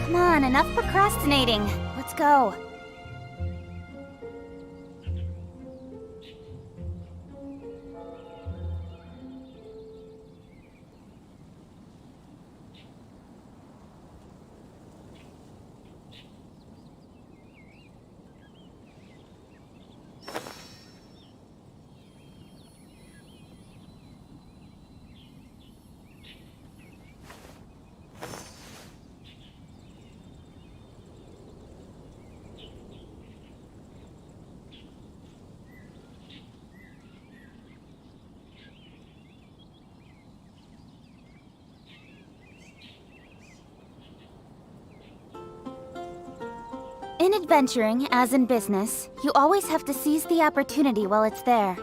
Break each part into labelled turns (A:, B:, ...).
A: Come on, enough procrastinating. Let's go. In adventuring, as in business, you always have to seize the opportunity while it's there.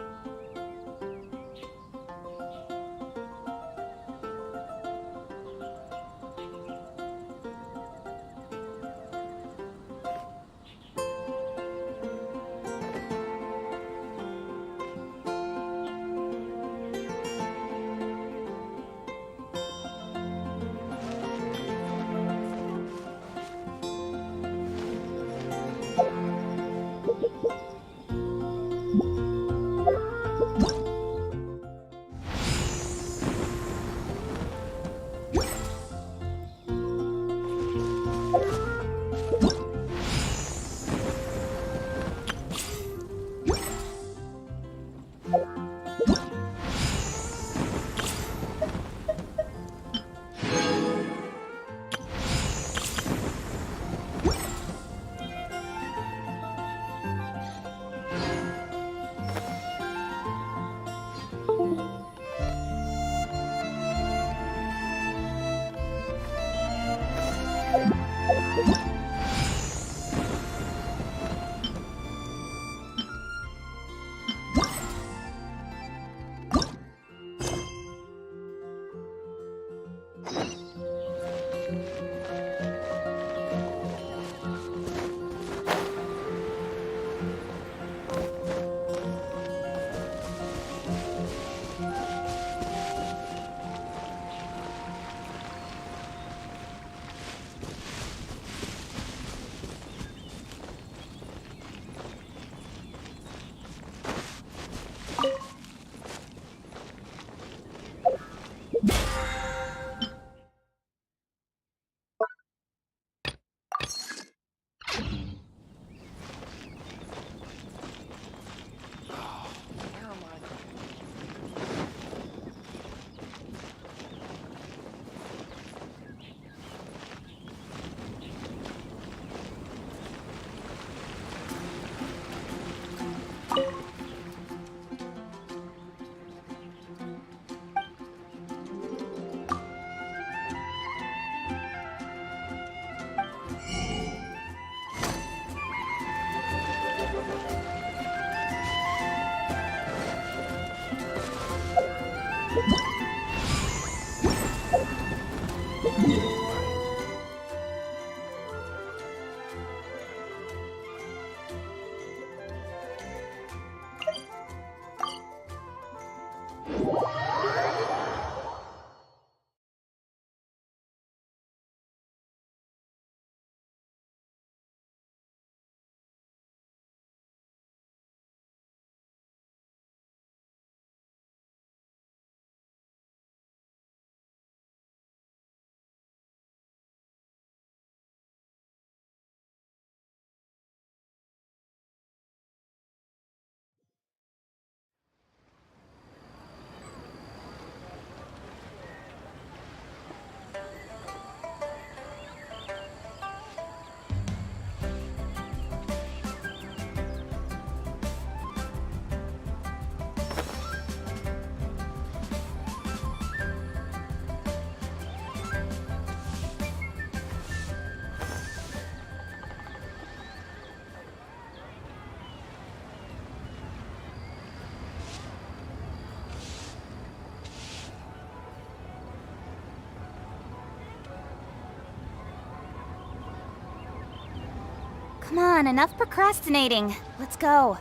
A: Come on, enough procrastinating. Let's go.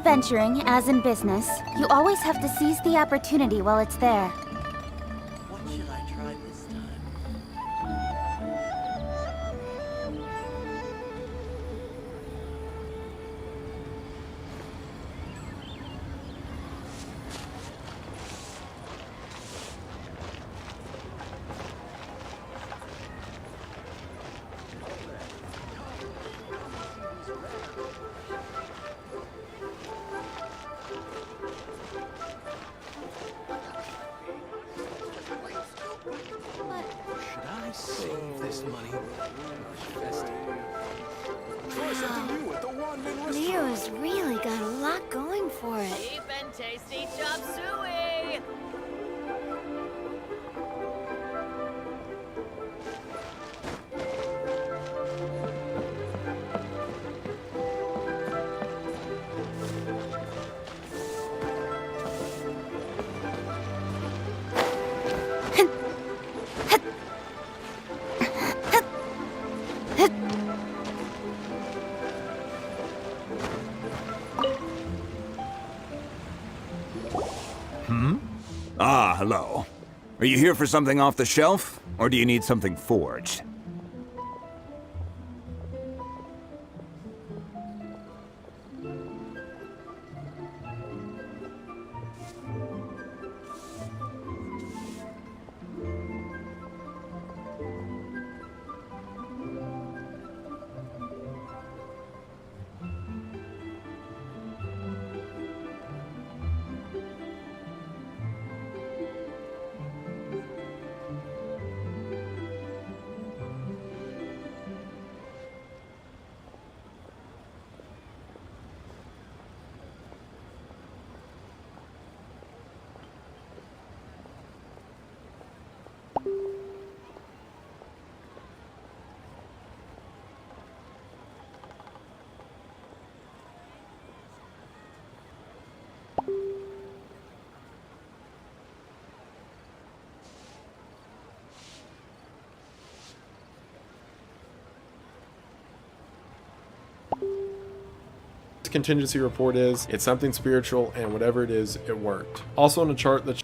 A: venturing, as in business, you always have to seize the opportunity while it's there.
B: What should I try this time? Should I save this money?
C: Try something new at the Wanmin restaurant.
D: Leo's really got a lot going for it.
E: Cheap and tasty chop suey!
F: Ah, hello. Are you here for something off the shelf, or do you need something forged?
C: Contingency report is it's something spiritual, and whatever it is, it worked. Also on a chart that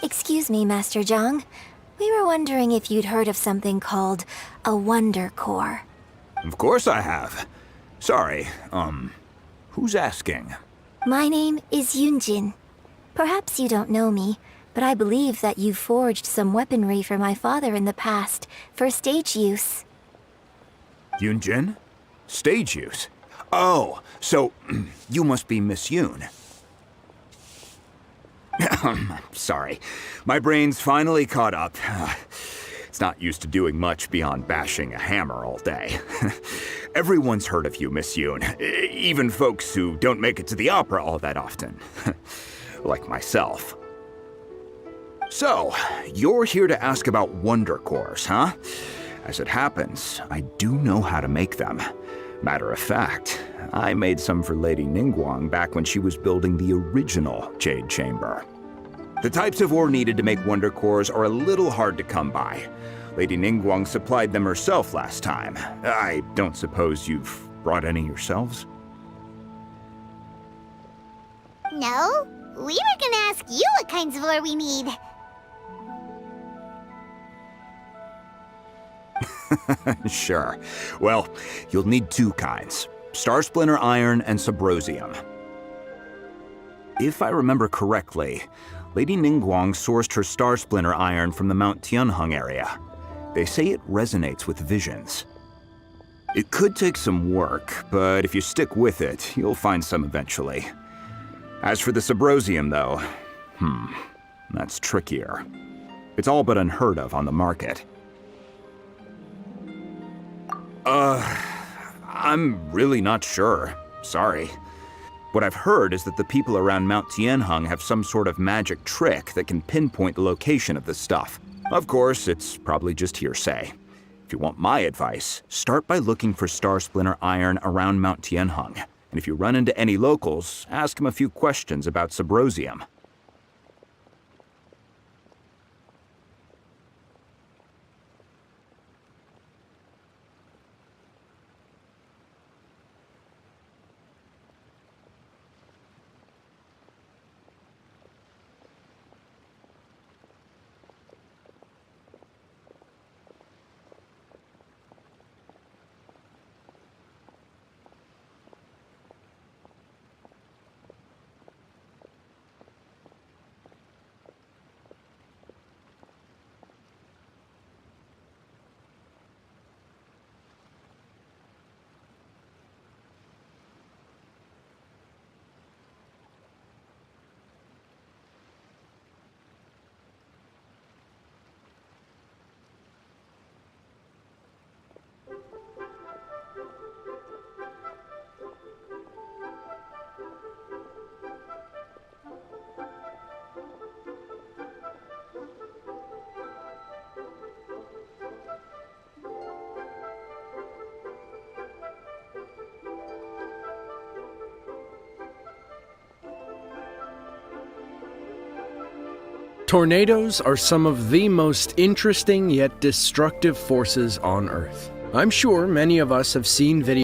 D: Excuse me, Master Zhang. We were wondering if you'd heard of something called a Wonder Core.
F: Of course I have. Sorry, who's asking?
D: My name is Yunjin. Perhaps you don't know me, but I believe that you forged some weaponry for my father in the past for stage use.
F: Yunjin? Stage use? Oh, so you must be Miss Yoon. Sorry, my brain's finally caught up. It's not used to doing much beyond bashing a hammer all day. Everyone's heard of you, Miss Yoon. Even folks who don't make it to the opera all that often. Like myself. So, you're here to ask about Wonder Cores, huh? As it happens, I do know how to make them. Matter of fact, I made some for Lady Ningguang back when she was building the original Jade Chamber. The types of ore needed to make Wonder Cores are a little hard to come by. Lady Ningguang supplied them herself last time. I don't suppose you've brought any yourselves?
G: No, we were gonna ask you what kinds of ore we need.
F: Sure. Well, you'll need two kinds. Star Splinter Iron and Subrosium. If I remember correctly, Lady Ningguang sourced her Star Splinter Iron from the Mount Tianheng area. They say it resonates with visions. It could take some work, but if you stick with it, you'll find some eventually. As for the Subrosium, though, that's trickier. It's all but unheard of on the market. I'm really not sure. Sorry. What I've heard is that the people around Mount Tianheng have some sort of magic trick that can pinpoint the location of the stuff. Of course, it's probably just hearsay. If you want my advice, start by looking for Star Splinter Iron around Mount Tianheng. And if you run into any locals, ask them a few questions about Subrosium.
H: Tornadoes are some of the most interesting yet destructive forces on Earth. I'm sure many of us have seen videos.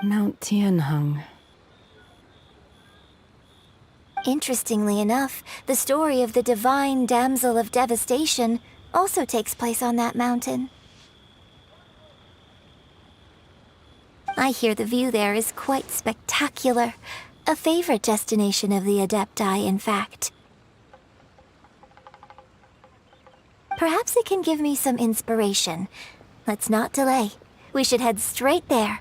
I: Mount Tianheng.
D: Interestingly enough, the story of the divine damsel of devastation also takes place on that mountain. I hear the view there is quite spectacular. A favorite destination of the Adepti, in fact. Perhaps it can give me some inspiration. Let's not delay. We should head straight there.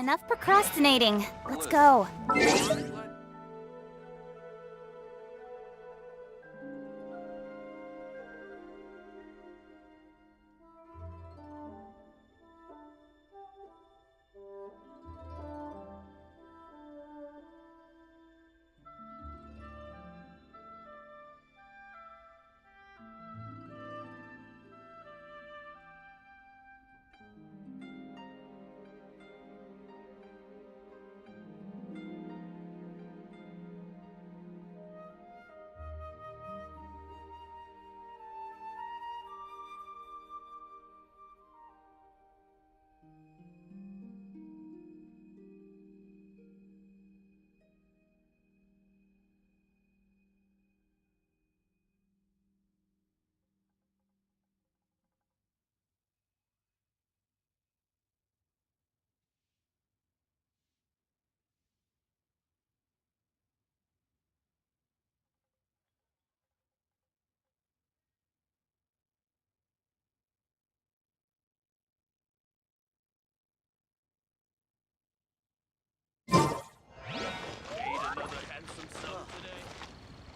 A: enough procrastinating. Let's go.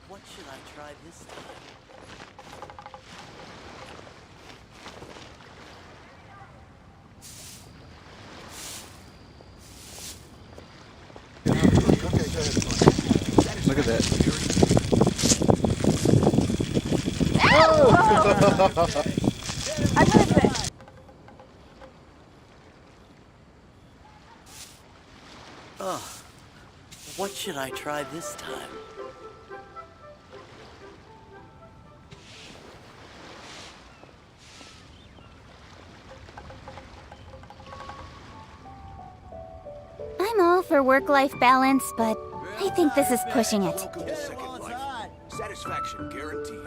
B: What should I try this time?
C: Look at that.
B: Ugh. What should I try this time?
A: I'm all for work-life balance, but I think this is pushing it.
F: Welcome to Second Life. Satisfaction guaranteed.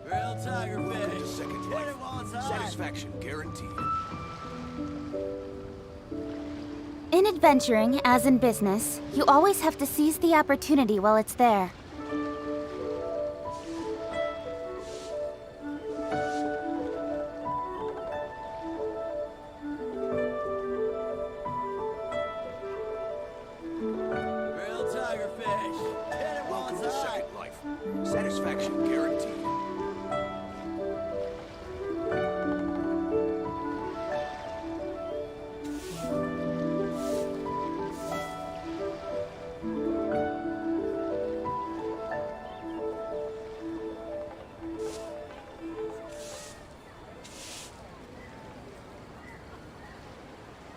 B: Real tiger
F: Welcome to
B: fish.
F: Second
B: Hit it while it's
F: Life.
B: hot.
F: Satisfaction guaranteed.
A: In adventuring, as in business, you always have to seize the opportunity while it's there.
B: Real tiger fish. Hit it while
F: Welcome
B: it's
F: to
B: hot.
F: Second Life. Satisfaction guaranteed.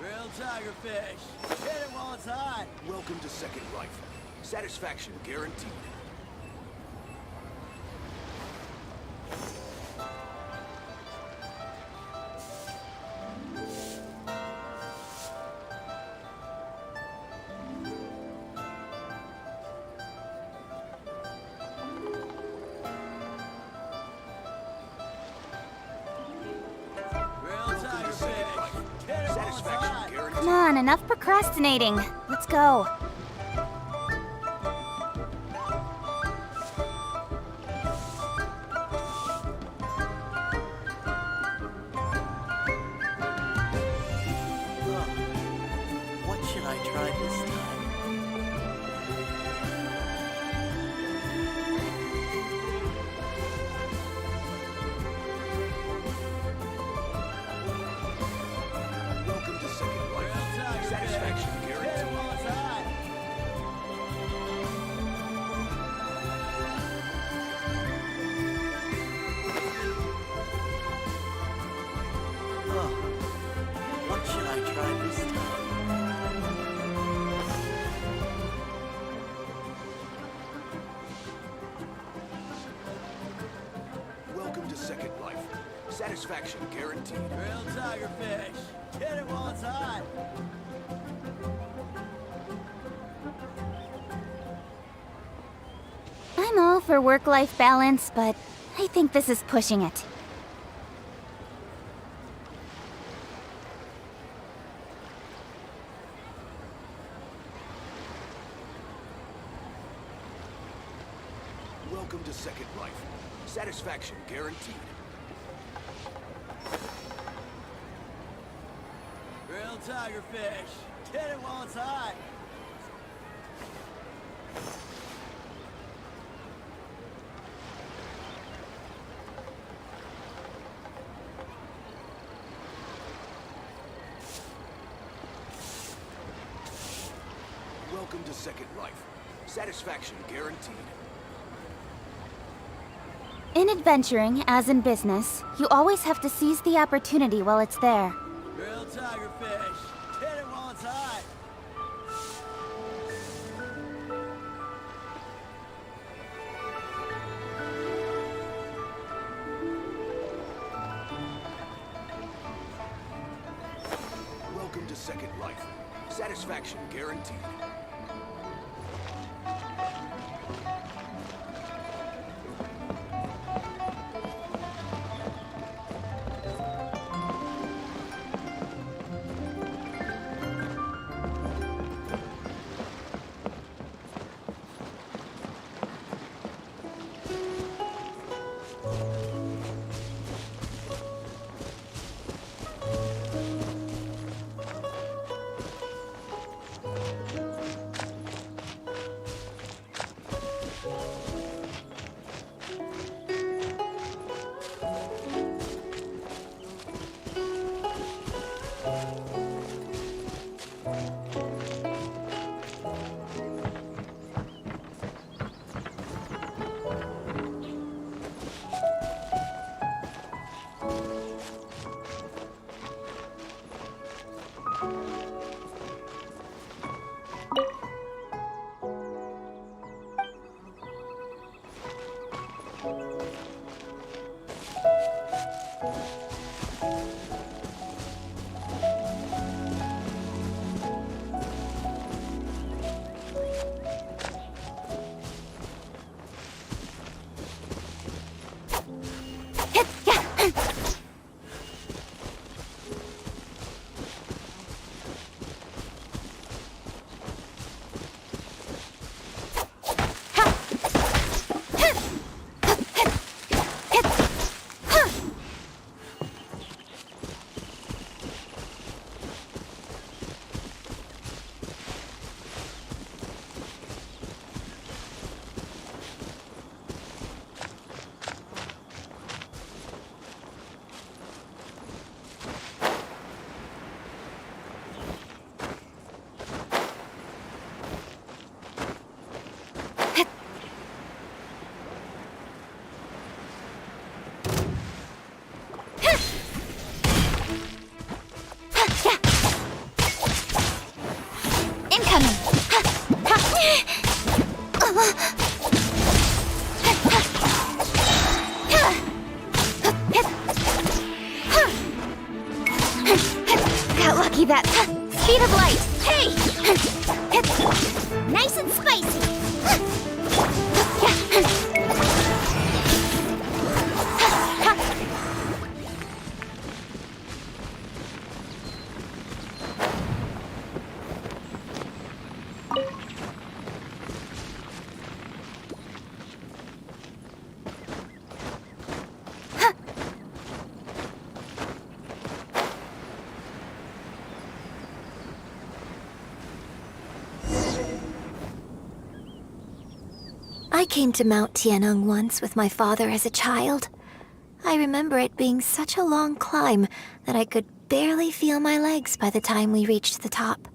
B: Real tiger fish. Hit it while it's hot.
F: Welcome to Second Life. Satisfaction guaranteed.
B: Real tiger fish. Hit it while it's
F: Satisfaction
B: hot.
F: guaranteed.
A: Come on, enough procrastinating. Let's go.
B: What should I try this time?
F: Welcome to Second Life.
B: Real tiger
F: Satisfaction
B: fish. Hit it
F: guaranteed.
B: while it's hot. Ugh. What should I try this time?
F: Welcome to Second Life. Satisfaction guaranteed.
B: Real tiger fish. Hit it while it's hot.
A: for work-life balance, but I think this is pushing it.
J: Welcome to Second Life. Satisfaction guaranteed.
B: Grilled tigerfish. Get it while it's hot.
J: Welcome to Second Life. Satisfaction guaranteed.
A: In adventuring, as in business, you always have to seize the opportunity while it's there.
B: Grilled tigerfish. Get it while it's hot.
J: Welcome to Second Life. Satisfaction guaranteed.
A: Got lucky that speed of light. Hey!
G: Nice and spicy.
D: I came to Mount Tianeng once with my father as a child. I remember it being such a long climb that I could barely feel my legs by the time we reached the top.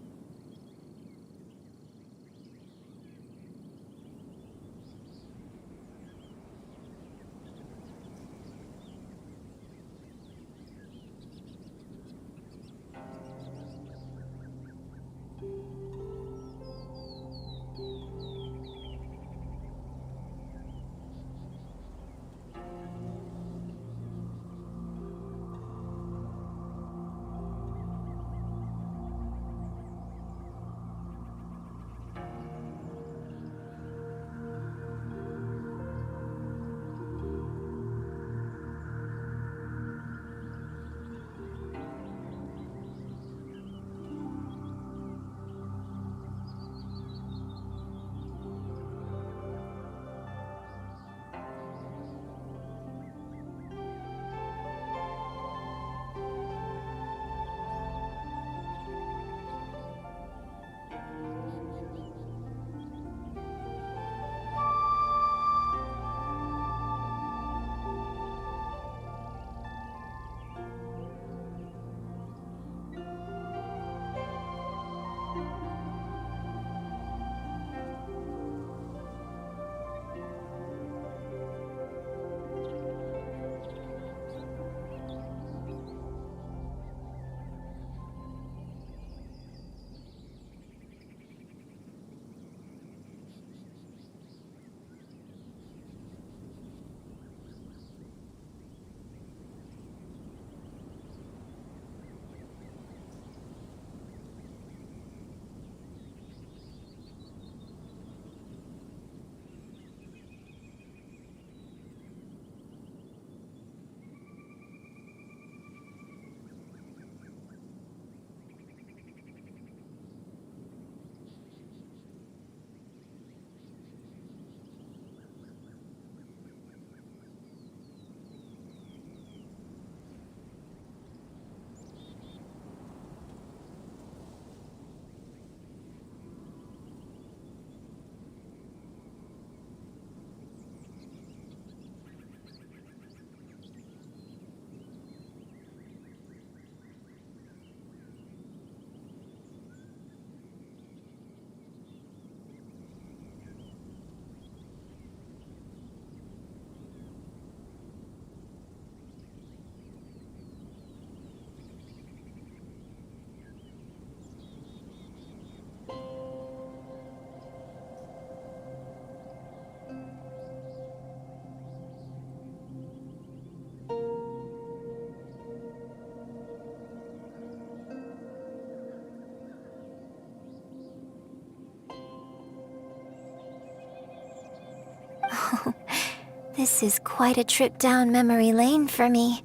D: This is quite a trip down memory lane for me.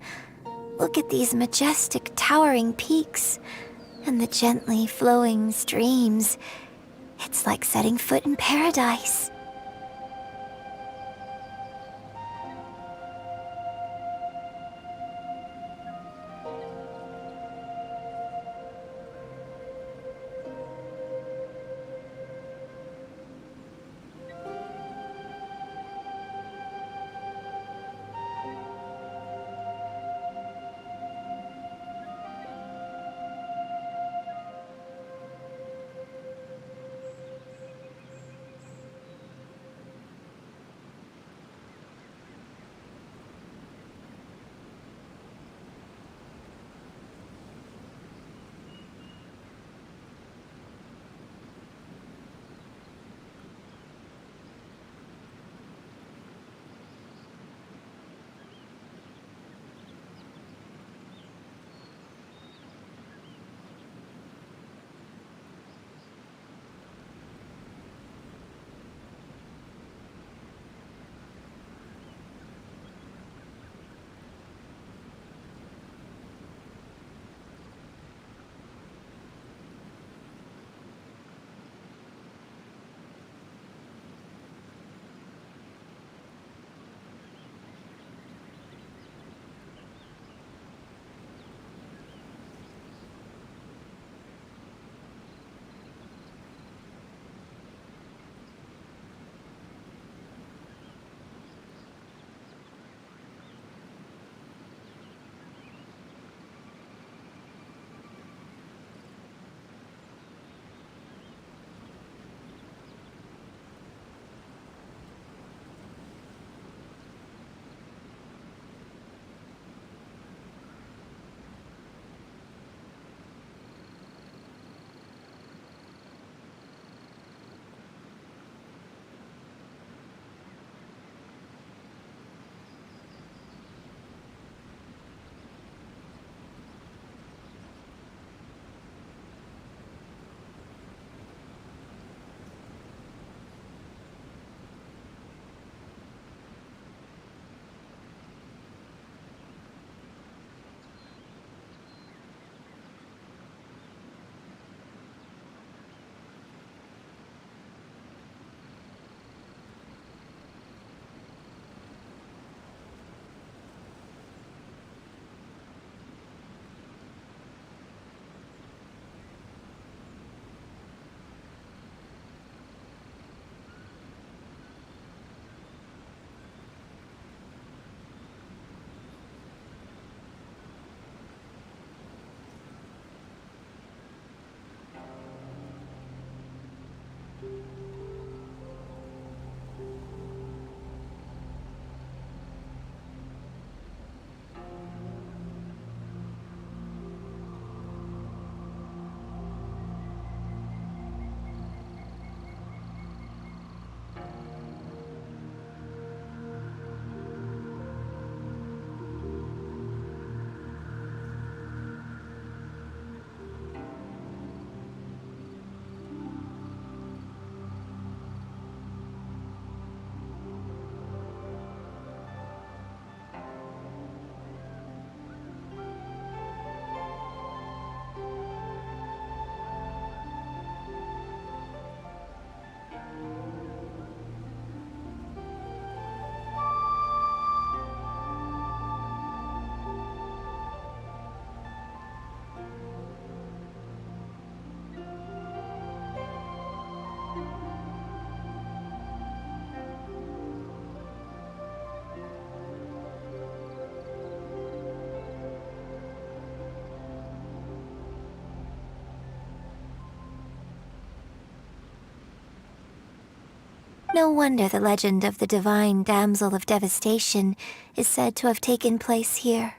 D: Look at these majestic, towering peaks, and the gently flowing streams. It's like setting foot in paradise. No wonder the legend of the divine damsel of devastation is said to have taken place here.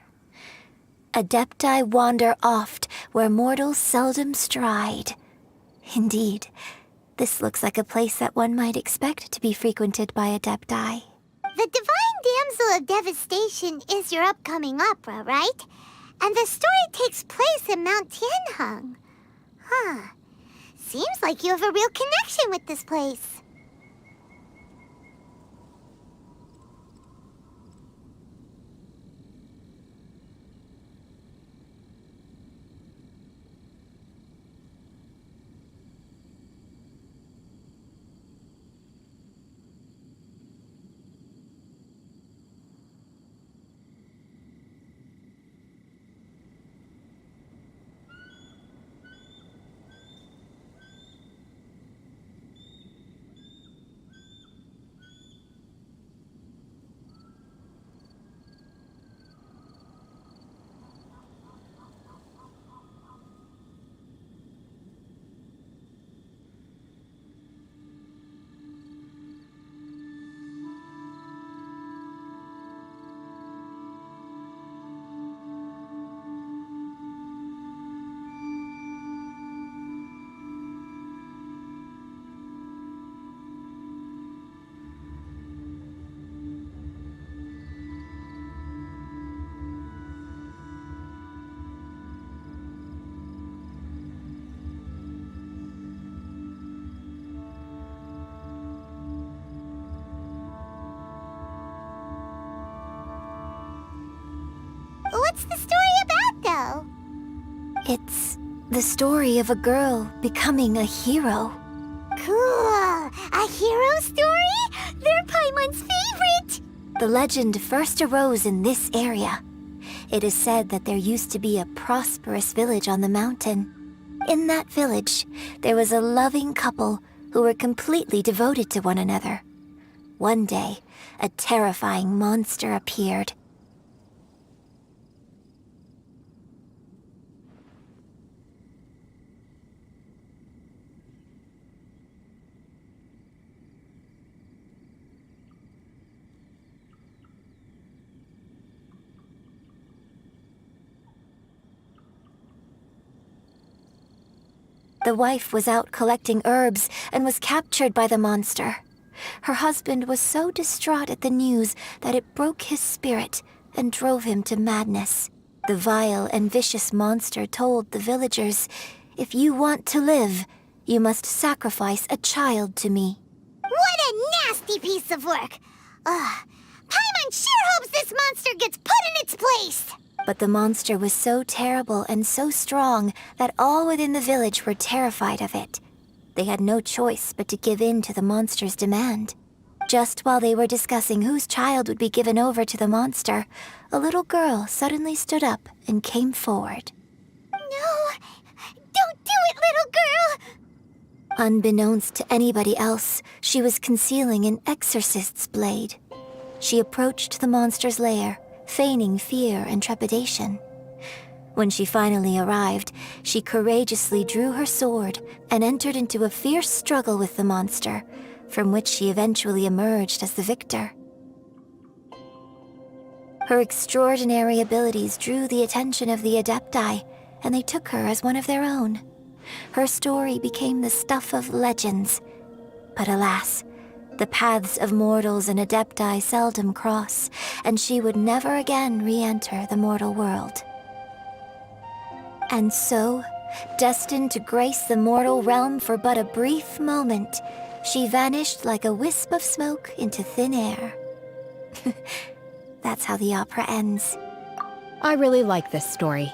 D: Adepti wander oft where mortals seldom stride. Indeed, this looks like a place that one might expect to be frequented by Adepti.
G: The Divine Damsel of Devastation is your upcoming opera, right? And the story takes place in Mount Tianheng. Huh. Seems like you have a real connection with this place. What's the story about, though?
D: It's the story of a girl becoming a hero.
G: Cool. A hero story? They're Paimon's favorite.
D: The legend first arose in this area. It is said that there used to be a prosperous village on the mountain. In that village, there was a loving couple who were completely devoted to one another. One day, a terrifying monster appeared. The wife was out collecting herbs and was captured by the monster. Her husband was so distraught at the news that it broke his spirit and drove him to madness. The vile and vicious monster told the villagers, "If you want to live, you must sacrifice a child to me."
G: What a nasty piece of work. Paimon sure hopes this monster gets put in its place.
D: But the monster was so terrible and so strong that all within the village were terrified of it. They had no choice but to give in to the monster's demand. Just while they were discussing whose child would be given over to the monster, a little girl suddenly stood up and came forward.
G: No, don't do it, little girl.
D: Unbeknownst to anybody else, she was concealing an exorcist's blade. She approached the monster's lair, feigning fear and trepidation. When she finally arrived, she courageously drew her sword and entered into a fierce struggle with the monster, from which she eventually emerged as the victor. Her extraordinary abilities drew the attention of the Adepti, and they took her as one of their own. Her story became the stuff of legends. But alas, the paths of mortals and Adepti seldom cross, and she would never again re-enter the mortal world. And so, destined to grace the mortal realm for but a brief moment, she vanished like a wisp of smoke into thin air. That's how the opera ends.
I: I really like this story.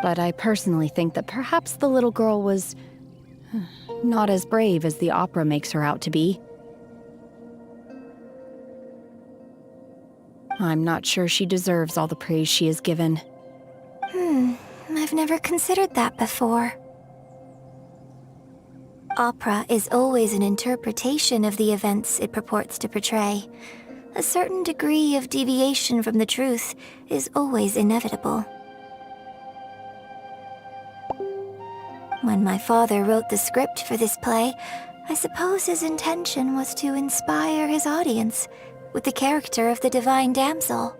I: But I personally think that perhaps the little girl was not as brave as the opera makes her out to be. I'm not sure she deserves all the praise she is given.
D: I've never considered that before. Opera is always an interpretation of the events it purports to portray. A certain degree of deviation from the truth is always inevitable. When my father wrote the script for this play, I suppose his intention was to inspire his audience with the character of the divine damsel.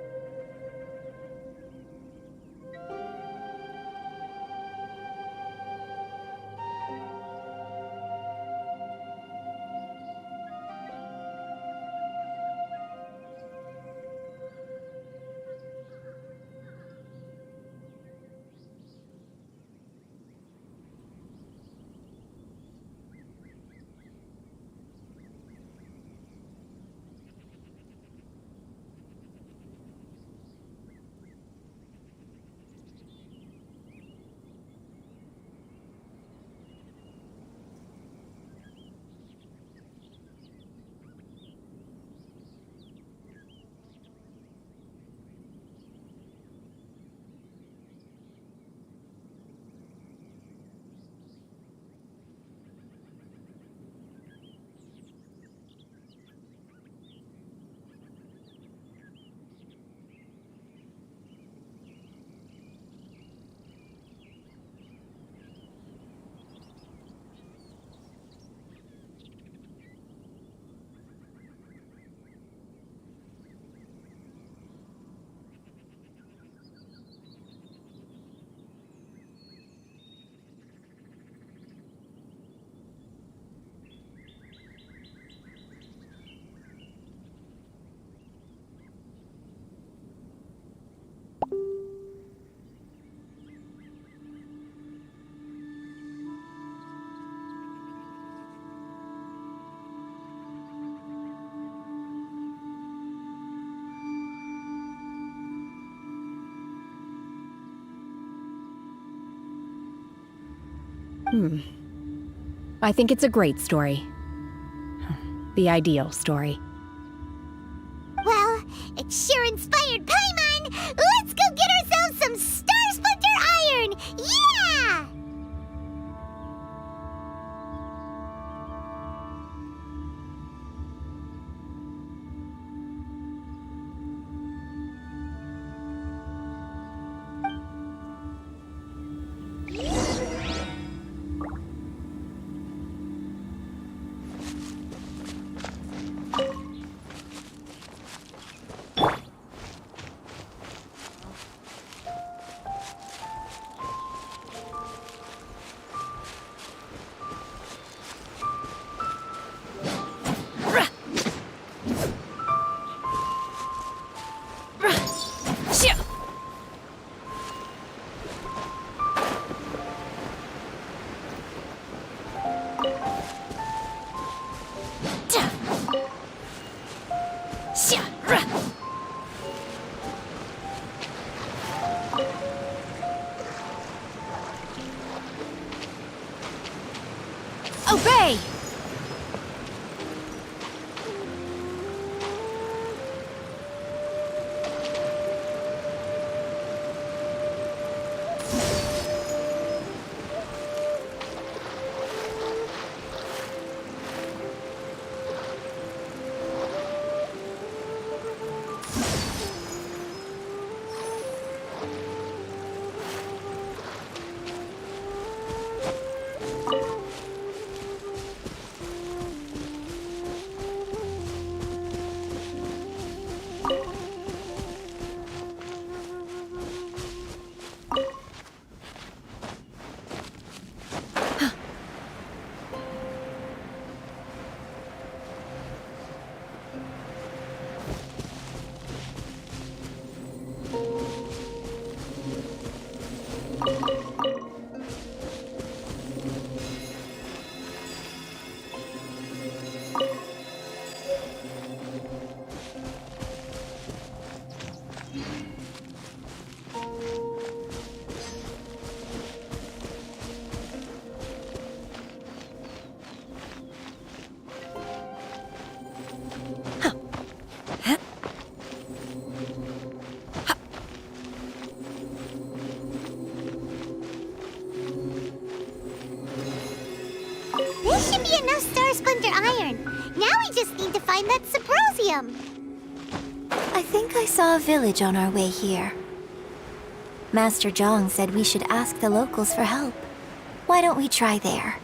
I: I think it's a great story. The ideal story.
G: Well, it sure inspired Paimon! Let's go get ourselves some Star Splinter Iron! Yeah!
I: Obey!
G: This should be enough Star Splinter iron. Now we just need to find that Subrosium.
D: I think I saw a village on our way here. Master Zhang said we should ask the locals for help. Why don't we try there?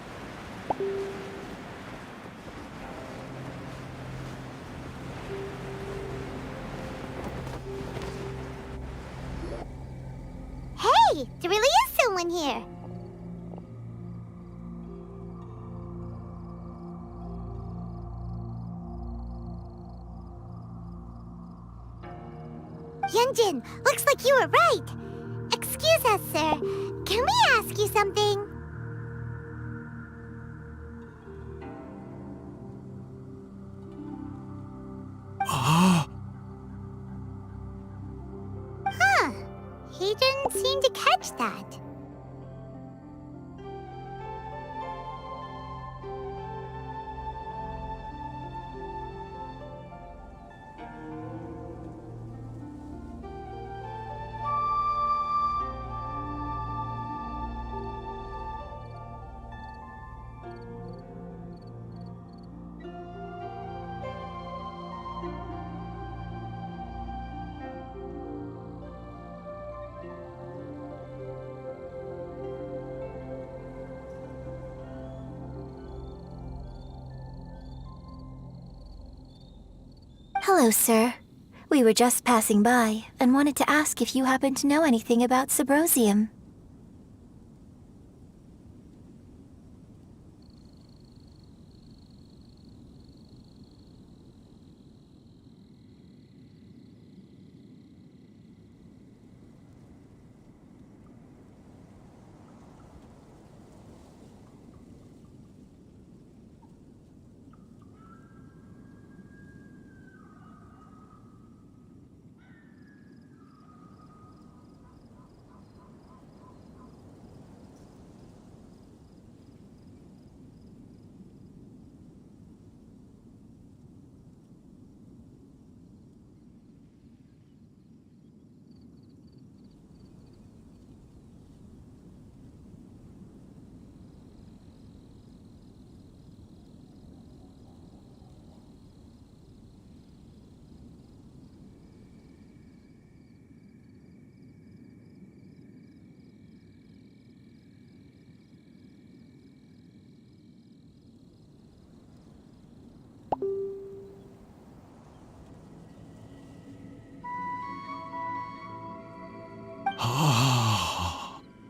G: Hey, there really is someone here. Yunjin, looks like you were right. Excuse us, sir. Can we ask you something? Huh. He didn't seem to catch that.
D: Hello, sir. We were just passing by and wanted to ask if you happen to know anything about Subrosium.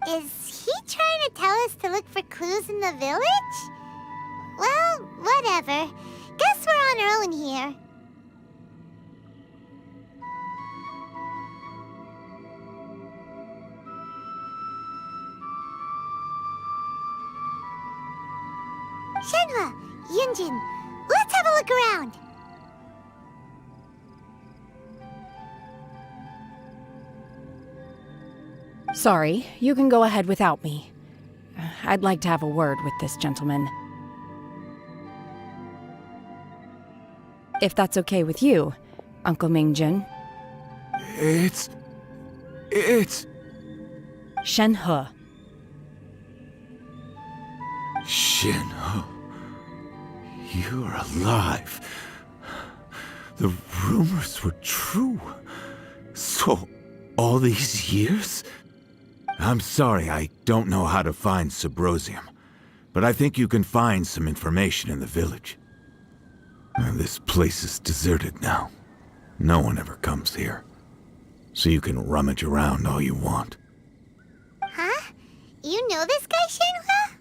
G: Is he trying to tell us to look for clues in the village? Well, whatever. Guess we're on our own here. Shenhua, Yunjin, let's have a look around.
I: Sorry, you can go ahead without me. I'd like to have a word with this gentleman. if that's okay with you, Uncle Mingjun.
J: It's...
I: Shenhe.
J: Shin, you're alive. The rumors were true. So, all these years? I'm sorry, I don't know how to find Subrosium, but I think you can find some information in the village. This place is deserted now. No one ever comes here. So you can rummage around all you want.
G: Huh? You know this guy, Shenhua?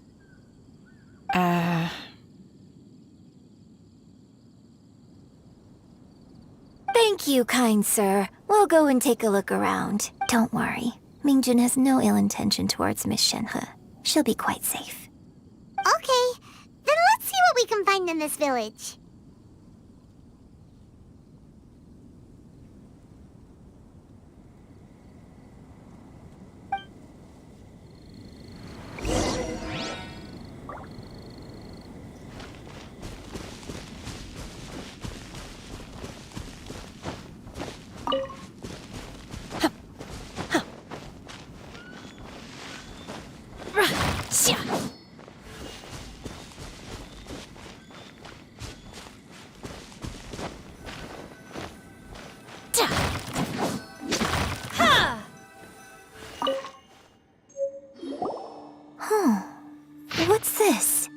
D: Thank you, kind sir. We'll go and take a look around. Don't worry. Mingjun has no ill intention towards Miss Shenhe. She'll be quite safe.
G: Okay, then let's see what we can find in this village.
D: What's this?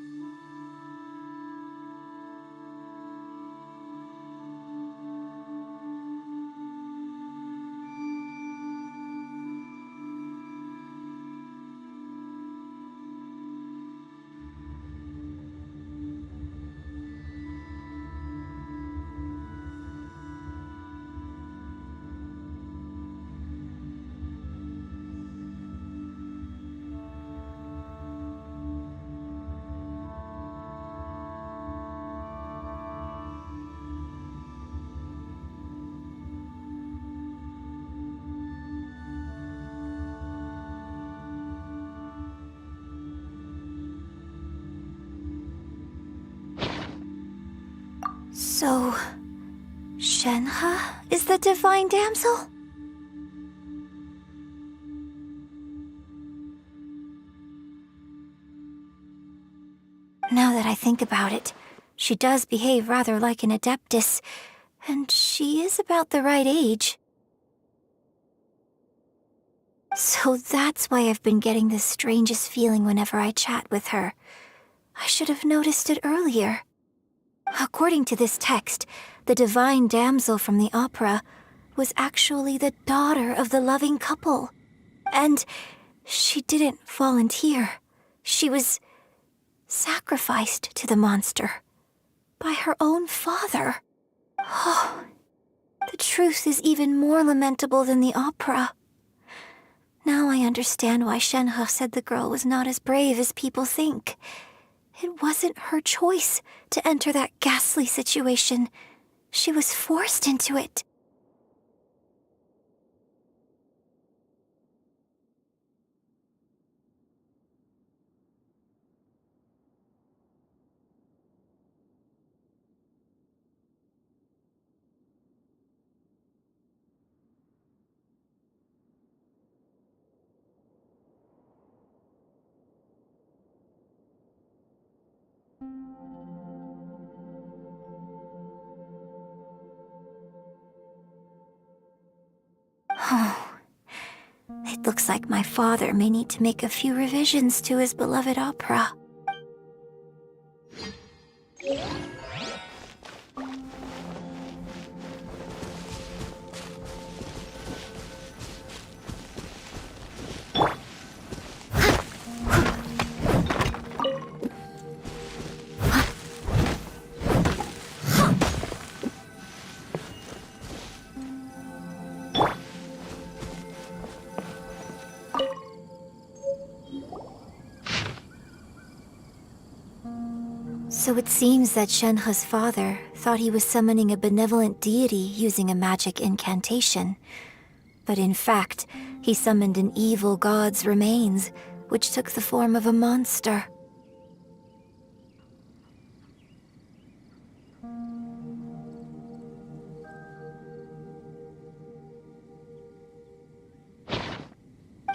D: So, Shenhe is the divine damsel? Now that I think about it, she does behave rather like an adeptus, and she is about the right age. So that's why I've been getting the strangest feeling whenever I chat with her. I should have noticed it earlier. According to this text, the divine damsel from the opera was actually the daughter of the loving couple. And she didn't volunteer. She was sacrificed to the monster by her own father. Oh, the truth is even more lamentable than the opera. Now I understand why Shenhe said the girl was not as brave as people think. It wasn't her choice to enter that ghastly situation. She was forced into it. Oh, it looks like my father may need to make a few revisions to his beloved opera. So it seems that Shenhe's father thought he was summoning a benevolent deity using a magic incantation. But in fact, he summoned an evil god's remains, which took the form of a monster.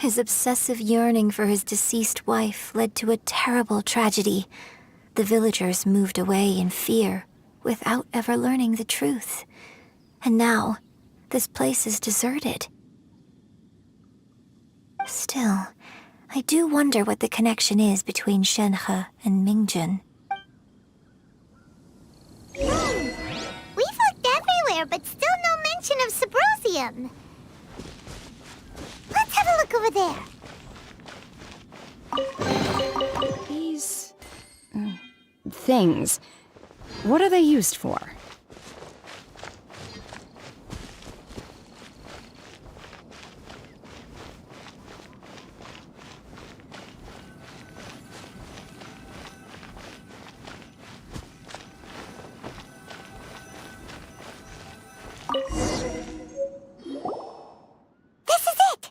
D: His obsessive yearning for his deceased wife led to a terrible tragedy. The villagers moved away in fear, without ever learning the truth. And now, this place is deserted. Still, I do wonder what the connection is between Shenhe and Mingjun.
G: We've looked everywhere, but still no mention of Subrosium. Let's have a look over there.
I: These things, what are they used for?
G: This is it!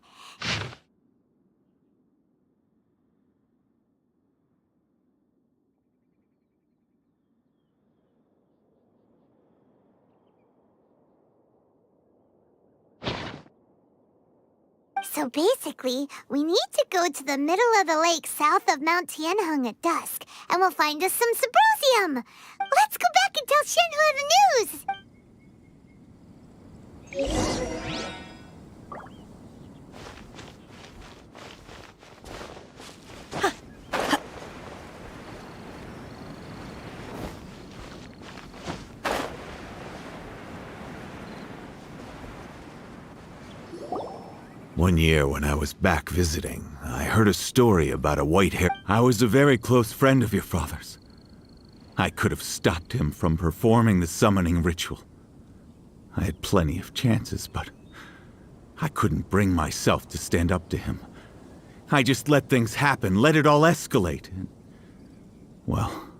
G: So basically, we need to go to the middle of the lake south of Mount Tianheng at dusk, and we'll find us some Subrosium! Let's go back and tell Shenhe the news!
J: One year when I was back visiting, I heard a story about a white hair. I was a very close friend of your father's. I could have stopped him from performing the summoning ritual. I had plenty of chances, but I couldn't bring myself to stand up to him. I just let things happen, let it all escalate. And, well,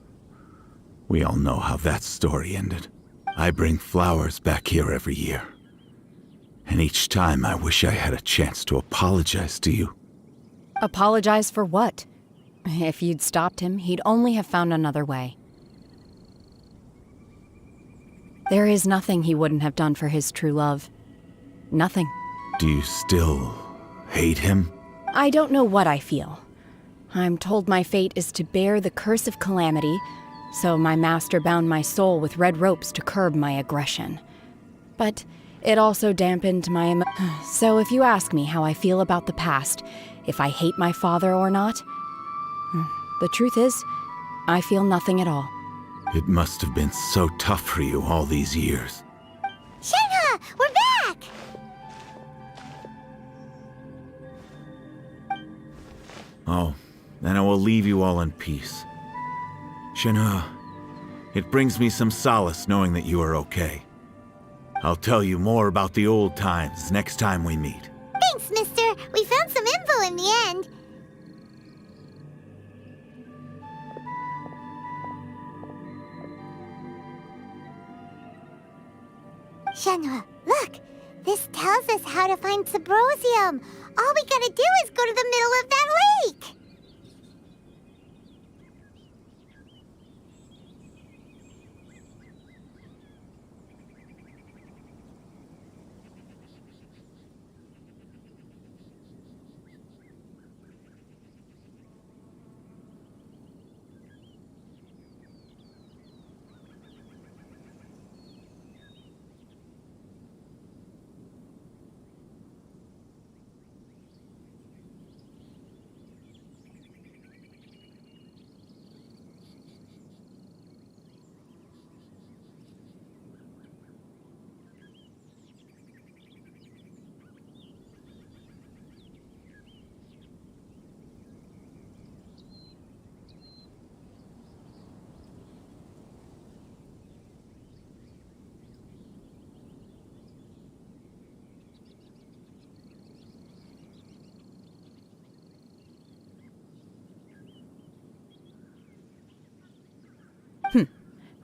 J: we all know how that story ended. I bring flowers back here every year. And each time I wish I had a chance to apologize to you.
I: Apologize for what? If you'd stopped him, he'd only have found another way. There is nothing he wouldn't have done for his true love. Nothing.
J: Do you still hate him?
I: I don't know what I feel. I'm told my fate is to bear the curse of calamity, so my master bound my soul with red ropes to curb my aggression. But it also dampened my So if you ask me how I feel about the past, if I hate my father or not, the truth is, I feel nothing at all.
J: It must have been so tough for you all these years.
G: Shenhe, we're back!
J: Oh, then I will leave you all in peace. Shenhe, it brings me some solace knowing that you are okay. I'll tell you more about the old times next time we meet.
G: Thanks, mister. We found some info in the end. Shenhe, look! This tells us how to find Subrosium. All we gotta do is go to the middle of that lake!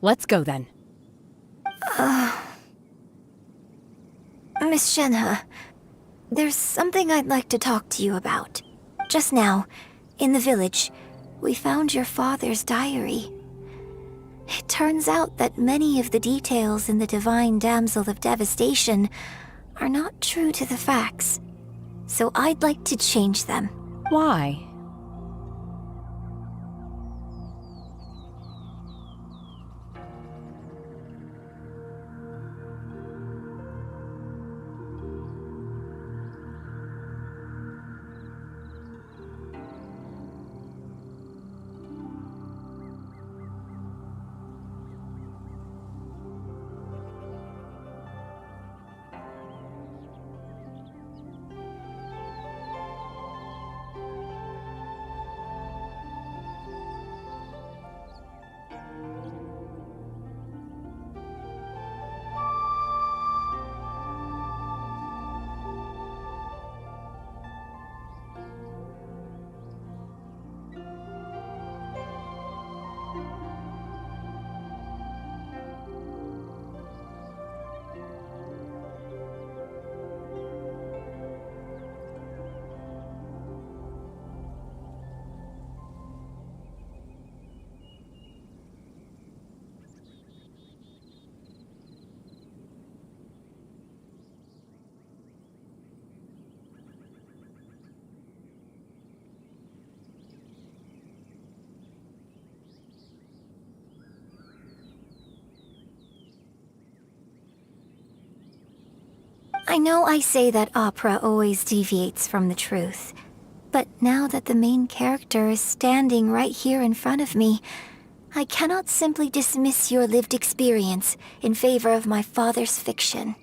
I: Let's go then.
D: Miss Shenhe, there's something I'd like to talk to you about. Just now, in the village, we found your father's diary. It turns out that many of the details in the Divine Damsel of Devastation are not true to the facts. so I'd like to change them.
I: Why?
D: I know I say that opera always deviates from the truth, but now that the main character is standing right here in front of me, I cannot simply dismiss your lived experience in favor of my father's fiction.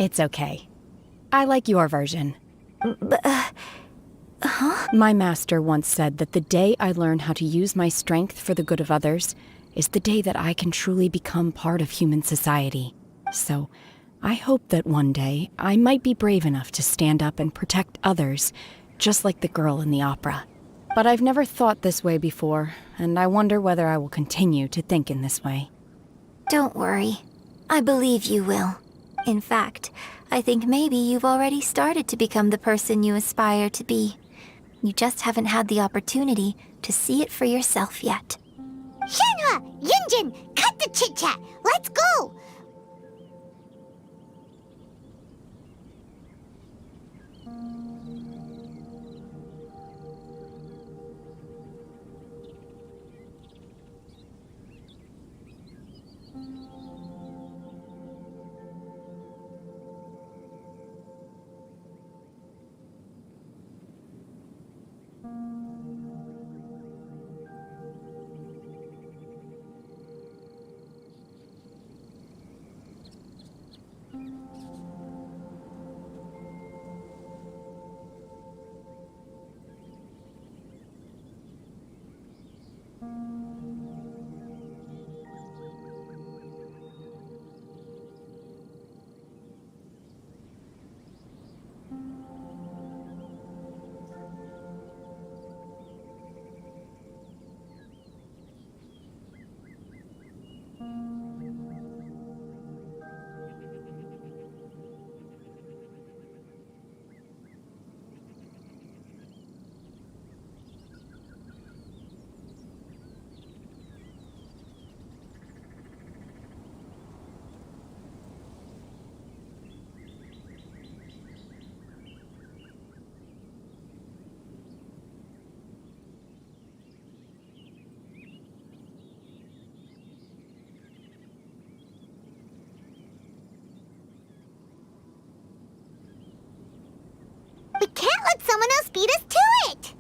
I: It's okay. I like your version.
D: Huh?
I: My master once said that the day I learn how to use my strength for the good of others is the day that I can truly become part of human society. So, I hope that one day I might be brave enough to stand up and protect others, just like the girl in the opera. But I've never thought this way before, and I wonder whether I will continue to think in this way.
D: Don't worry. I believe you will. In fact, I think maybe you've already started to become the person you aspire to be. You just haven't had the opportunity to see it for yourself yet.
G: Shenhua! Yunjin! Cut the chit-chat! Let's go! We can't let someone else beat us to it!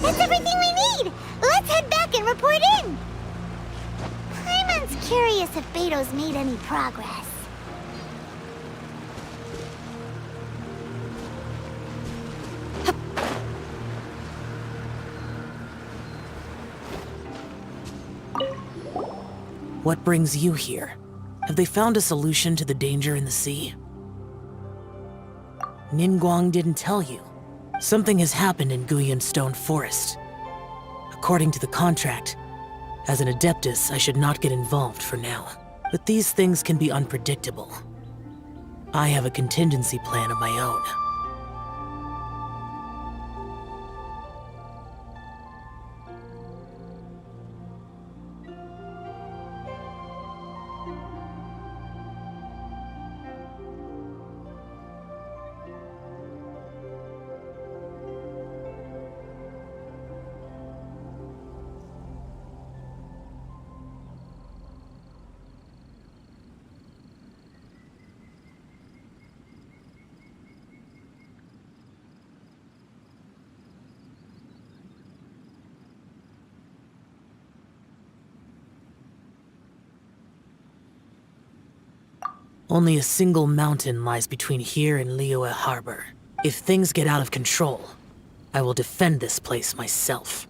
G: That's everything we need! Let's head back and report in! Paimon's curious if Beto's made any progress.
K: What brings you here? Have they found a solution to the danger in the sea? Ningguang didn't tell you. Something has happened in Guyan Stone Forest. According to the contract, as an Adeptus, I should not get involved for now. But these things can be unpredictable. I have a contingency plan of my own. Only a single mountain lies between here and Liyue Harbor. If things get out of control, I will defend this place myself.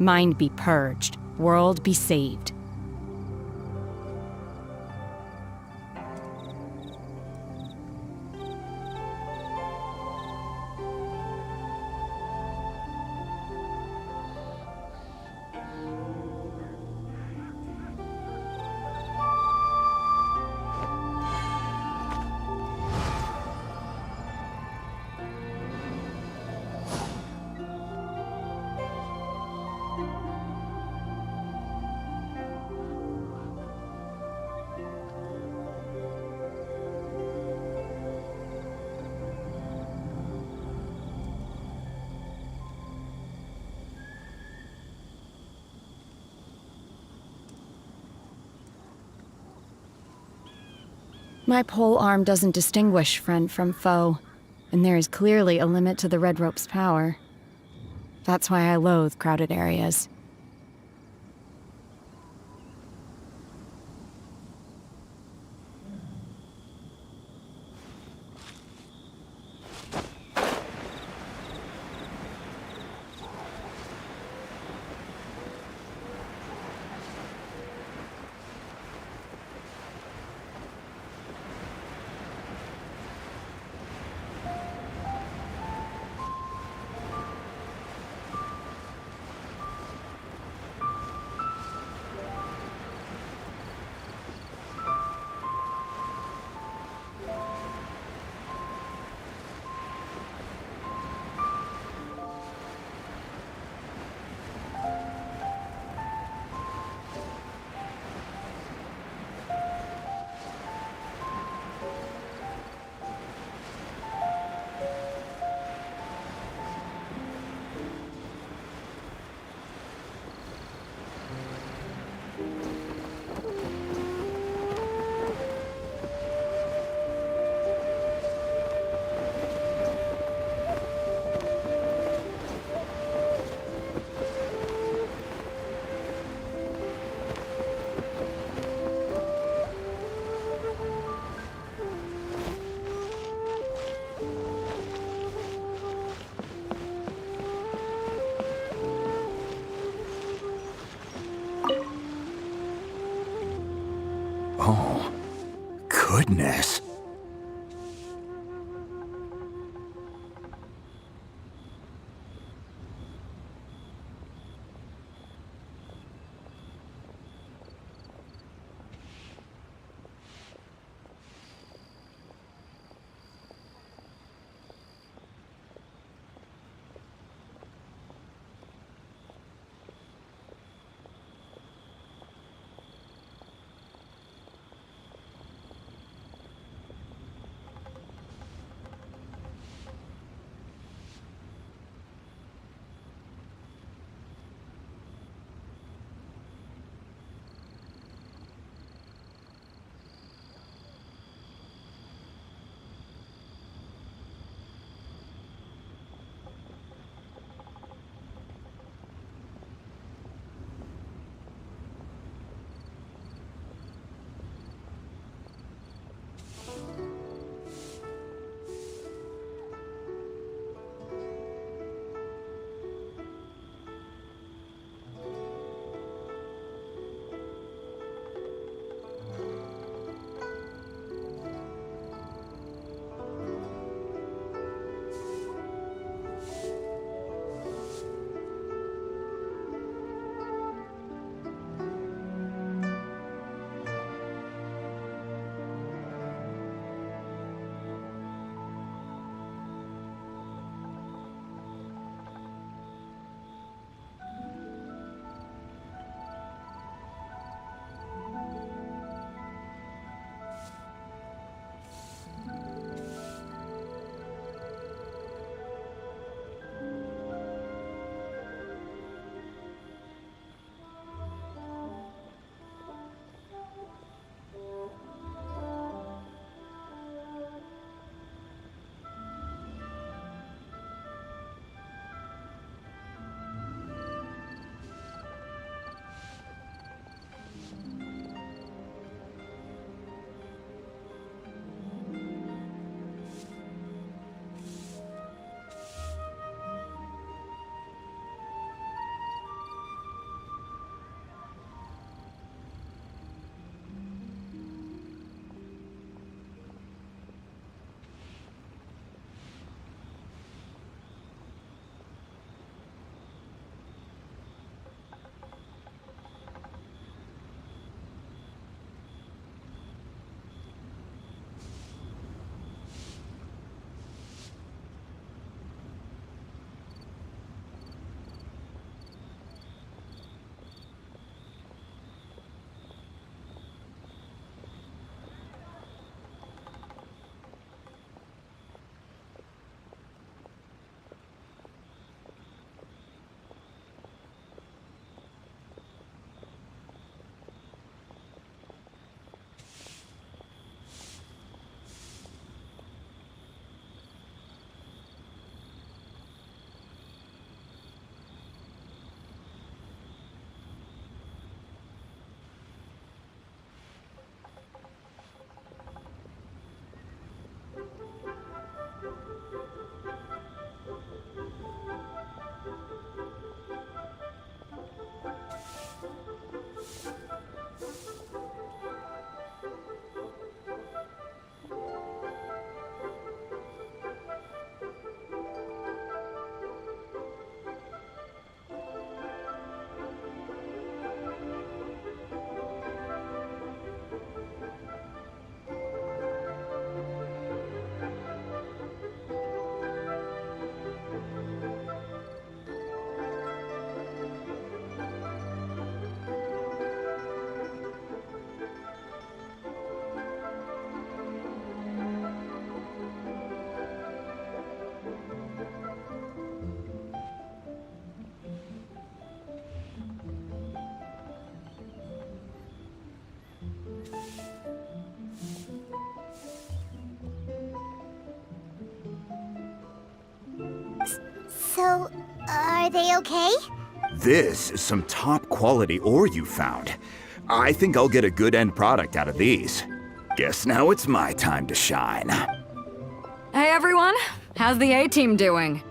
I: Mind be purged, world be saved. My pole arm doesn't distinguish friend from foe, and there is clearly a limit to the red rope's power. That's why I loathe crowded areas.
F: Oh, goodness.
G: So, are they okay?
F: This is some top quality ore you found. I think I'll get a good end product out of these. Guess now it's my time to shine.
L: Hey everyone, how's the A-team doing?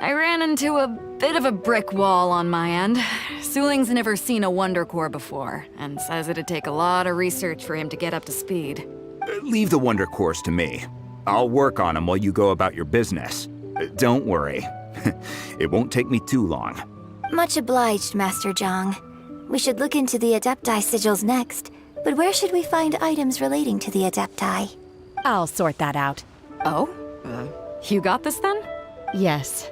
L: I ran into a bit of a brick wall on my end. Suling's never seen a Wonder Core before, and says it'd take a lot of research for him to get up to speed.
F: Leave the Wonder Cores to me. I'll work on them while you go about your business. Don't worry. It won't take me too long.
D: Much obliged, Master Zhang. We should look into the Adepti sigils next, but where should we find items relating to the Adepti?
I: I'll sort that out.
L: Oh? You got this then?
I: Yes.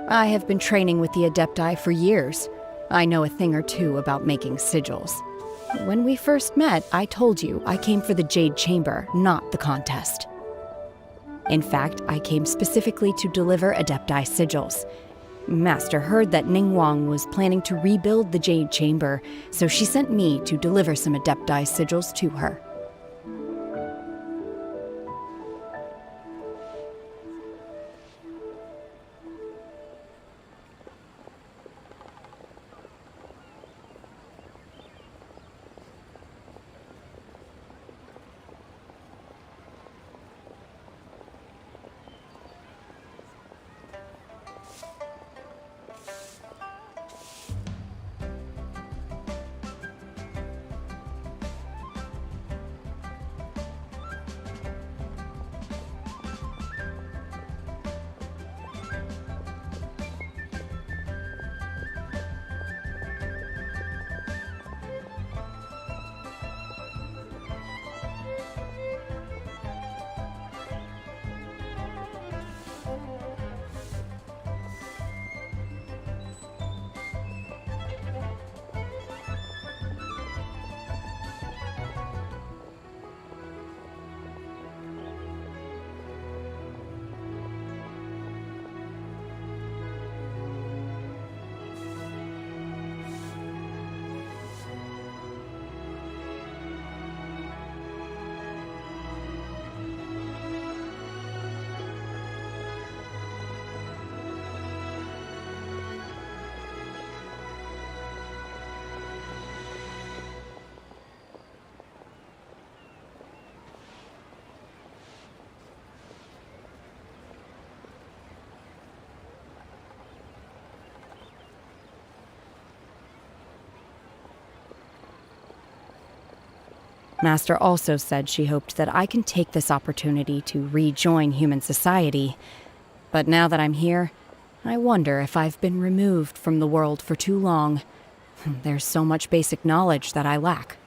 I: I have been training with the Adepti for years. I know a thing or two about making sigils. When we first met, I told you I came for the Jade Chamber, not the contest. In fact, I came specifically to deliver Adepti sigils. Master heard that Ningguang was planning to rebuild the Jade Chamber, so she sent me to deliver some Adepti sigils to her. Master also said she hoped that I can take this opportunity to rejoin human society. But now that I'm here, I wonder if I've been removed from the world for too long. There's so much basic knowledge that I lack.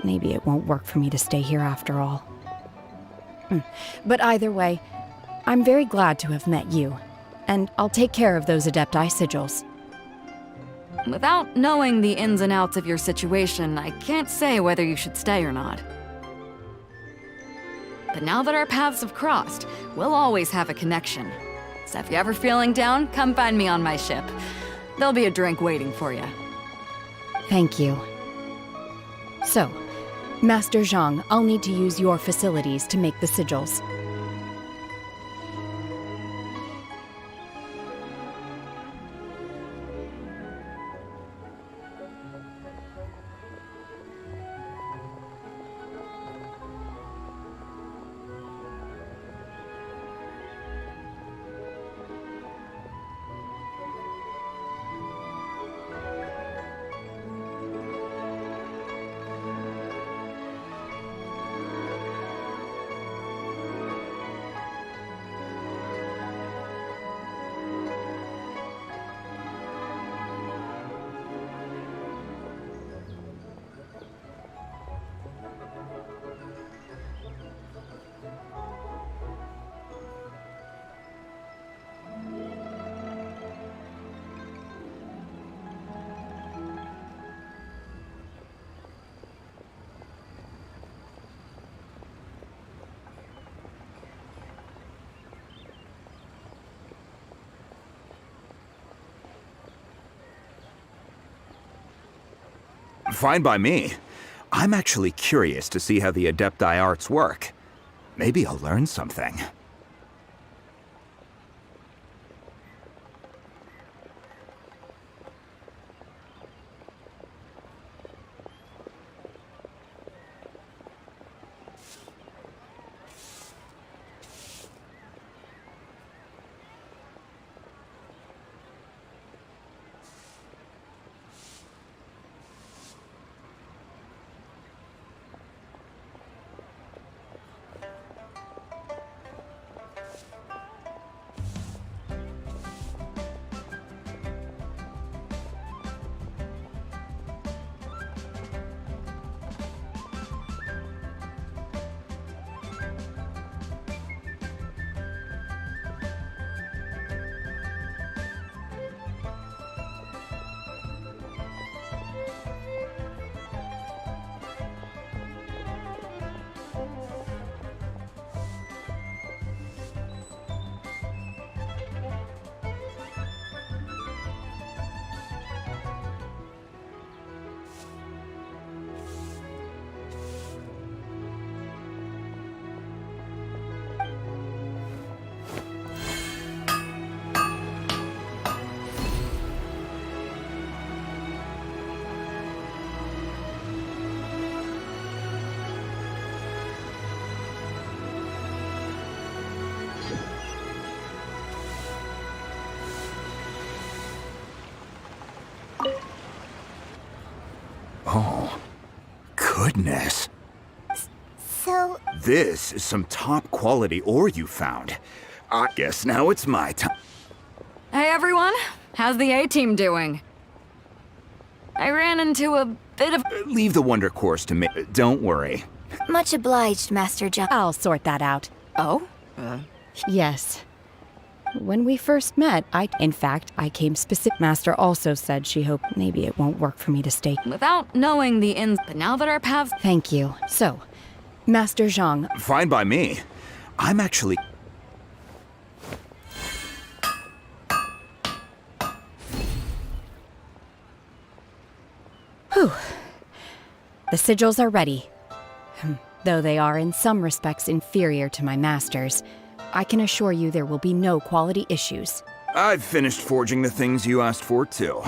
I: maybe it won't work for me to stay here after all. But either way, I'm very glad to have met you, and I'll take care of those Adepti sigils.
L: Without knowing the ins and outs of your situation, I can't say whether you should stay or not. But now that our paths have crossed, we'll always have a connection. So if you're ever feeling down, come find me on my ship. There'll be a drink waiting for you.
I: Thank you. So, Master Zhang, I'll need to use your facilities to make the sigils.
F: Fine by me. I'm actually curious to see how the Adepti arts work. Maybe I'll learn something. Oh, goodness.
G: So...
F: This is some top quality ore you found. I guess now it's my time.
L: Hey everyone, how's the A-team doing? I ran into a bit of...
F: Leave the Wonder Course to me. Don't worry.
D: Much obliged, Master Zhang.
I: I'll sort that out.
L: Oh?
I: Yes. When we first met, in fact, I came specific. Master also said she hoped maybe it won't work for me to stay.
L: Without knowing the ins, but now that our paths...
I: Thank you. So, Master Zhang...
F: Fine by me. I'm actually...
I: Whew. The sigils are ready. Though they are in some respects inferior to my master's, I can assure you there will be no quality issues.
F: I've finished forging the things you asked for, too.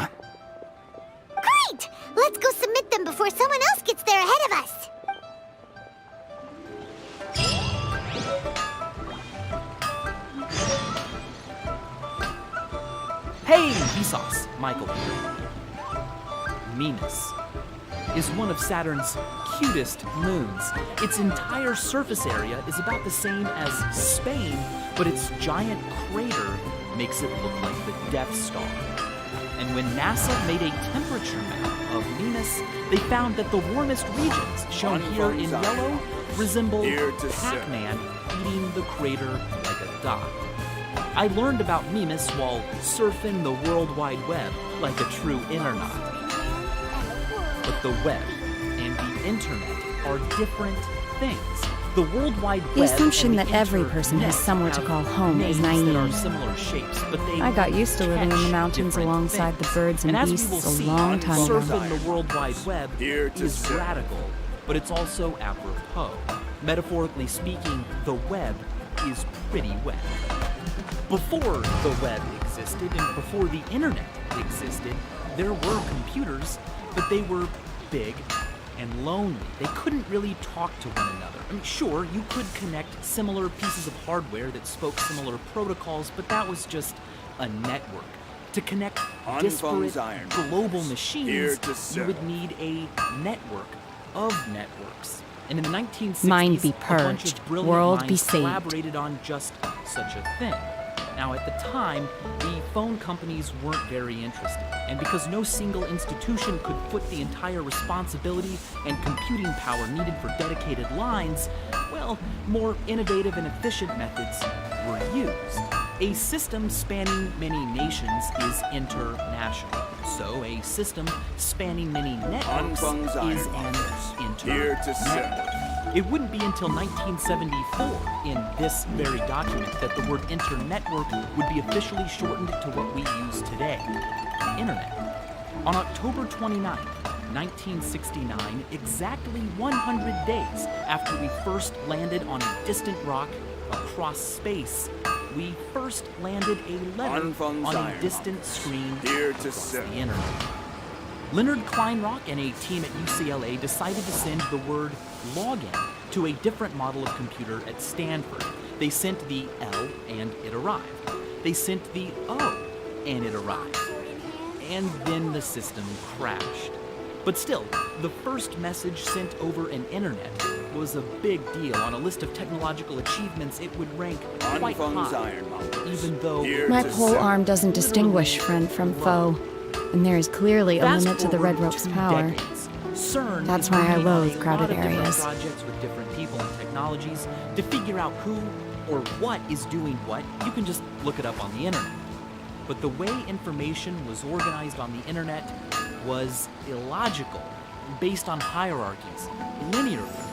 G: Great! Let's go submit them before someone else gets there ahead of us.
M: Hey, Vsauce, Michael here. Mimas is one of Saturn's cutest moons. Its entire surface area is about the same as Spain, but its giant crater makes it look like the Death Star. And when NASA made a temperature map of Venus, they found that the warmest regions, shown here in yellow, resemble Pac-Man eating the crater like a dot. I learned about Mimas while surfing the World Wide Web like a true internet. But the web and the internet are different things. The World Wide Web
I: The assumption
M: and
I: that every person has
M: internet
I: somewhere to
M: have
I: call home is
M: names that are
I: naive.
M: similar shapes, but they
I: I got used to living in the
M: catch
I: mountains
M: different
I: alongside the
M: things.
I: birds and
M: as we
I: beasts
M: will
I: a
M: see,
I: long time ago.
M: surfing the World Wide Web is radical, but it's also apropos. Metaphorically speaking, the web is pretty wet. Before the web existed and before the internet existed, there were computers, but they were big and lonely. They couldn't really talk to one another. I mean, sure, you could connect similar pieces of hardware that spoke similar protocols, but that was just a network. To connect disparate global machines, you would need a network of networks. And in the 1960s,
I: Mind be
M: a bunch
I: purged,
M: of brilliant
I: world
M: minds
I: be saved.
M: collaborated on just such a thing. Now, at the time, the phone companies weren't very interested, and because no single institution could foot the entire responsibility and computing power needed for dedicated lines, well, more innovative and efficient methods were used. A system spanning many nations is international, so a system spanning many networks is an internetwork. It wouldn't be until 1974, in this very document, that the word internetwork would be officially shortened to what we use today, internet. On October 29, 1969, exactly 100 days after we first landed on a distant rock across space, we first landed a letter on a distant screen across the internet. Leonard Kleinrock and a team at UCLA decided to send the word login to a different model of computer at Stanford. They sent the L and it arrived. They sent the O and it arrived. And then the system crashed. But still, the first message sent over an internet was a big deal. On a list of technological achievements, it would rank quite high, even though
I: My pole arm doesn't distinguish friend from foe, and there is clearly a limit to the Red Rope's power.
M: CERN
I: That's
M: is
I: why I
M: working on
I: loathe
M: a
I: crowded
M: lot of different
I: areas.
M: projects with different people and technologies to figure out who or what is doing what. You can just look it up on the internet. But the way information was organized on the internet was illogical, based on hierarchies, linearly.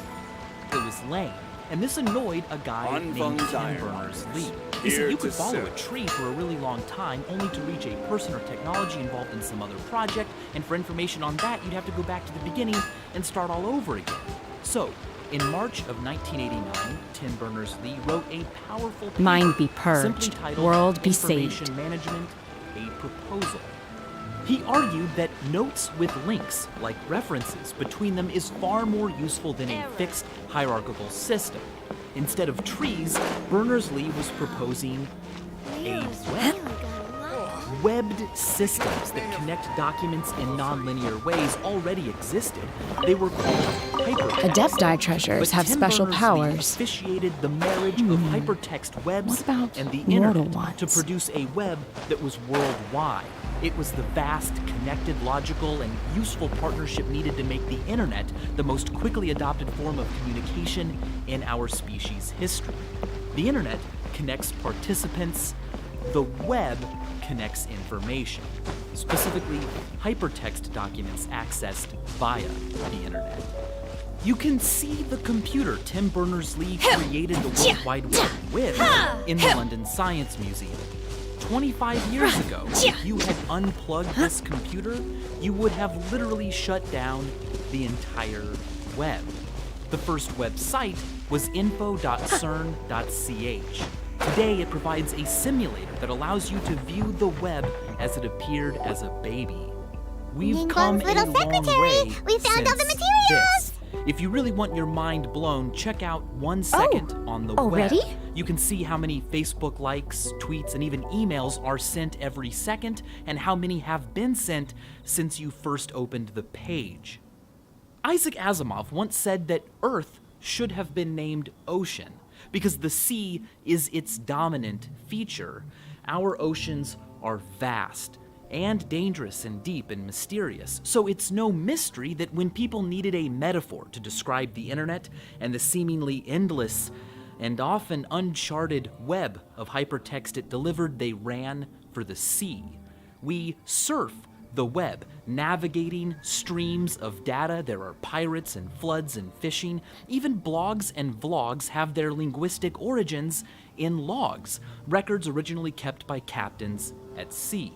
M: It was lame, and this annoyed a guy named Tim Berners-Lee. He said you could follow a tree for a really long time only to reach a person or technology involved in some other project, and for information on that you'd have to go back to the beginning and start all over again. So, in March of 1989, Tim Berners-Lee wrote a powerful paper
I: Mind be
M: simply
I: purged,
M: titled
I: world be
M: Information
I: saved.
M: Management, a Proposal. He argued that notes with links, like references between them, is far more useful than a fixed hierarchical system. Instead of trees, Berners-Lee was proposing a web. Webbed systems that connect documents in non-linear ways already existed. They were called hypertexts.
I: Adepti treasures
M: But
I: have
M: Tim
I: special
M: Berners-Lee
I: powers.
M: officiated the marriage of hypertext webs
I: What about
M: and the
I: mortal
M: internet
I: ones?
M: to produce a web that was worldwide. It was the vast, connected, logical, and useful partnership needed to make the internet the most quickly adopted form of communication in our species' history. The internet connects participants. The web connects information, specifically hypertext documents accessed via the internet. You can see the computer Tim Berners-Lee created the World Wide Web with in the London Science Museum. 25 years ago, if you had unplugged this computer, you would have literally shut down the entire web. The first website was info.cern.ch. Today, it provides a simulator that allows you to view the web as it appeared as a baby. We've
G: Ying
M: come
G: Guang's
M: a
G: little
M: long
G: secretary.
M: way
G: We found all the
M: since
G: materials.
M: this. If you really want your mind blown, check out 1 second on the
I: already?
M: web. You can see how many Facebook likes, tweets, and even emails are sent every second, and how many have been sent since you first opened the page. Isaac Asimov once said that Earth should have been named Ocean, because the sea is its dominant feature. Our oceans are vast, and dangerous and deep and mysterious. So it's no mystery that when people needed a metaphor to describe the internet and the seemingly endless and often uncharted web of hypertext it delivered, they ran for the sea. We surf the web, navigating streams of data. There are pirates and floods and fishing. Even blogs and vlogs have their linguistic origins in logs, records originally kept by captains at sea.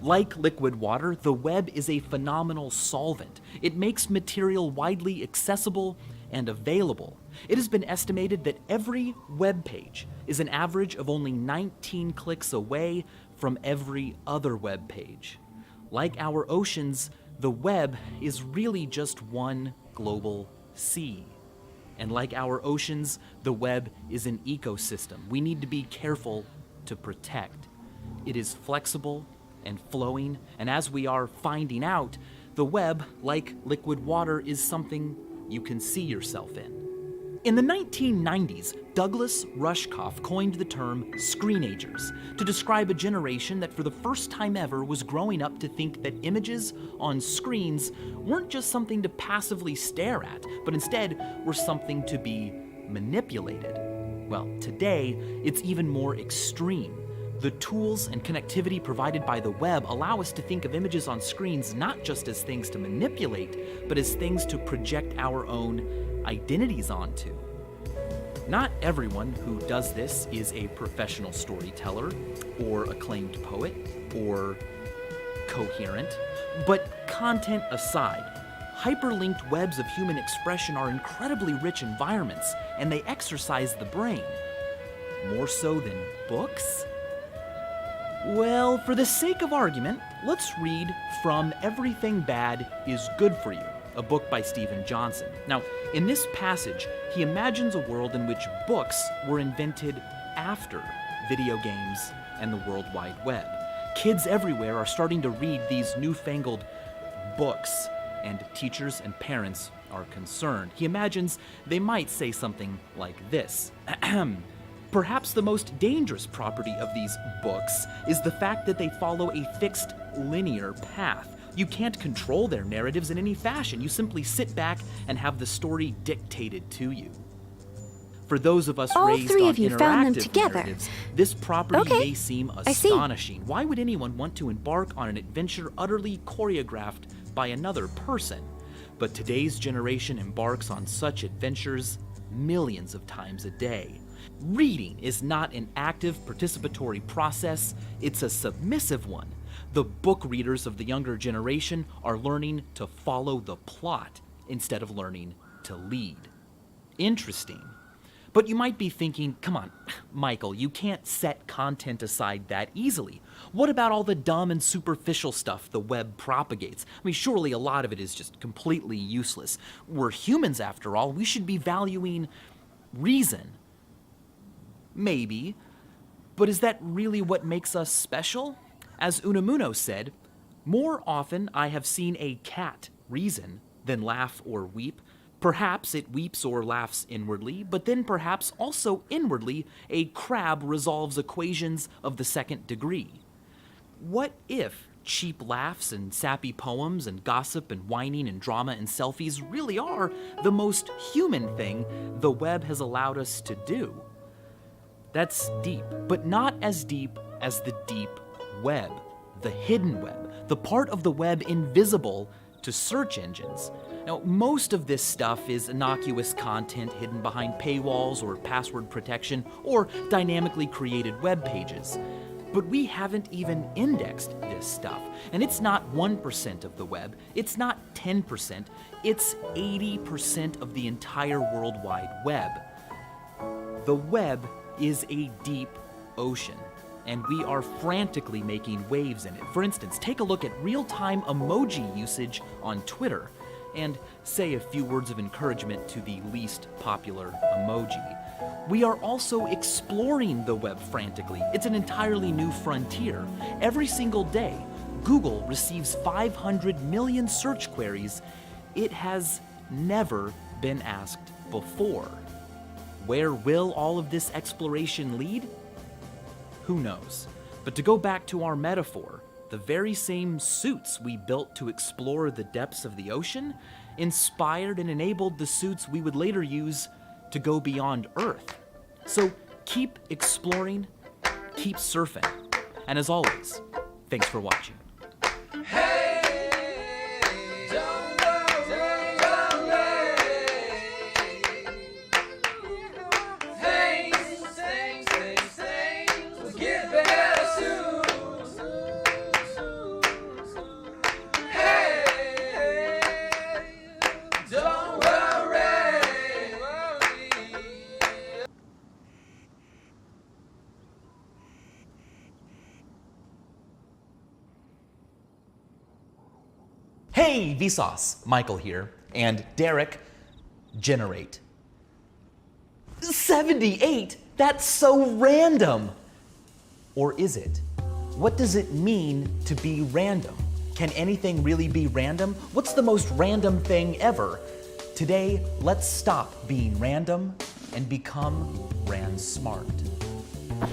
M: Like liquid water, the web is a phenomenal solvent. It makes material widely accessible and available. It has been estimated that every web page is an average of only 19 clicks away from every other web page. Like our oceans, the web is really just one global sea. And like our oceans, the web is an ecosystem we need to be careful to protect. It is flexible and flowing, and as we are finding out, the web, like liquid water, is something you can see yourself in. In the 1990s, Douglas Rushkoff coined the term screenagers to describe a generation that for the first time ever was growing up to think that images on screens weren't just something to passively stare at, but instead were something to be manipulated. Well, today, it's even more extreme. The tools and connectivity provided by the web allow us to think of images on screens not just as things to manipulate, but as things to project our own identities onto. Not everyone who does this is a professional storyteller, or acclaimed poet, or coherent. But content aside, hyperlinked webs of human expression are incredibly rich environments, and they exercise the brain. More so than books? Well, for the sake of argument, let's read from Everything Bad is Good for You, a book by Stephen Johnson. Now, in this passage, he imagines a world in which books were invented after video games and the World Wide Web. Kids everywhere are starting to read these newfangled books, and teachers and parents are concerned. He imagines they might say something like this. Perhaps the most dangerous property of these books is the fact that they follow a fixed linear path. You can't control their narratives in any fashion. You simply sit back and have the story dictated to you. For those of us
D: All
M: raised
D: three
M: on
D: of you found them
M: interactive
D: together.
M: narratives, this property
D: Okay,
M: may seem
D: I see.
M: astonishing. Why would anyone want to embark on an adventure utterly choreographed by another person? But today's generation embarks on such adventures millions of times a day. Reading is not an active participatory process, it's a submissive one. The book readers of the younger generation are learning to follow the plot instead of learning to lead. Interesting. But you might be thinking, come on, Michael, you can't set content aside that easily. What about all the dumb and superficial stuff the web propagates? I mean, surely a lot of it is just completely useless. We're humans after all, we should be valuing reason. Maybe, but is that really what makes us special? As Unamuno said, more often I have seen a cat reason than laugh or weep. Perhaps it weeps or laughs inwardly, but then perhaps also inwardly a crab resolves equations of the second degree. What if cheap laughs and sappy poems and gossip and whining and drama and selfies really are the most human thing the web has allowed us to do? That's deep, but not as deep as the deep web, the hidden web, the part of the web invisible to search engines. Now, most of this stuff is innocuous content hidden behind paywalls or password protection or dynamically created web pages. But we haven't even indexed this stuff. And it's not 1% of the web, it's not 10%, it's 80% of the entire World Wide Web. The web is a deep ocean, and we are frantically making waves in it. For instance, take a look at real-time emoji usage on Twitter, and say a few words of encouragement to the least popular emoji. We are also exploring the web frantically. It's an entirely new frontier. Every single day, Google receives 500 million search queries it has never been asked before. Where will all of this exploration lead? Who knows? But to go back to our metaphor, The very same suits we built to explore the depths of the ocean inspired and enabled the suits we would later use to go beyond Earth. So keep exploring, keep surfing, and as always, thanks for watching.
N: Hey, Vsauce! Michael here, and Derek, generate. 78? That's so random! Or is it? What does it mean to be random? Can anything really be random? What's the most random thing ever? Today, let's stop being random and become smart.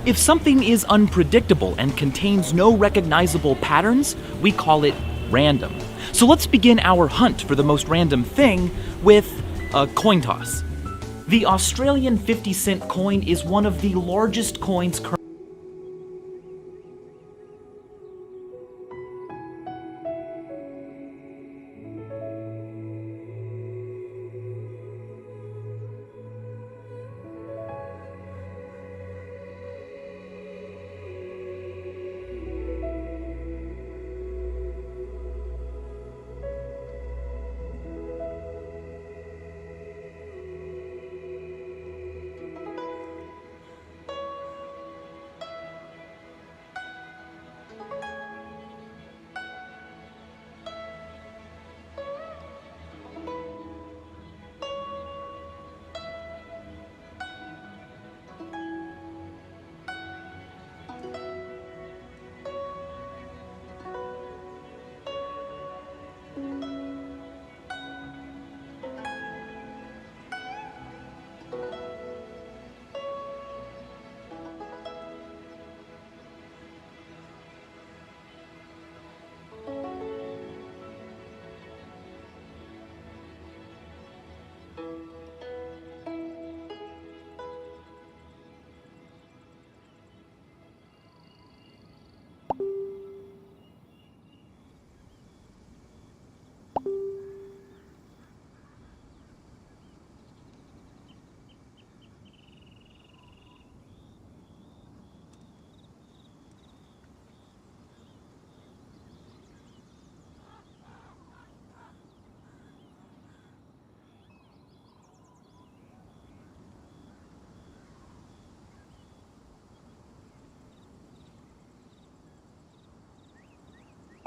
M: If something is unpredictable and contains no recognizable patterns, we call it random. So let's begin our hunt for the most random thing with a coin toss. The Australian 50-cent coin is one of the largest coins currently.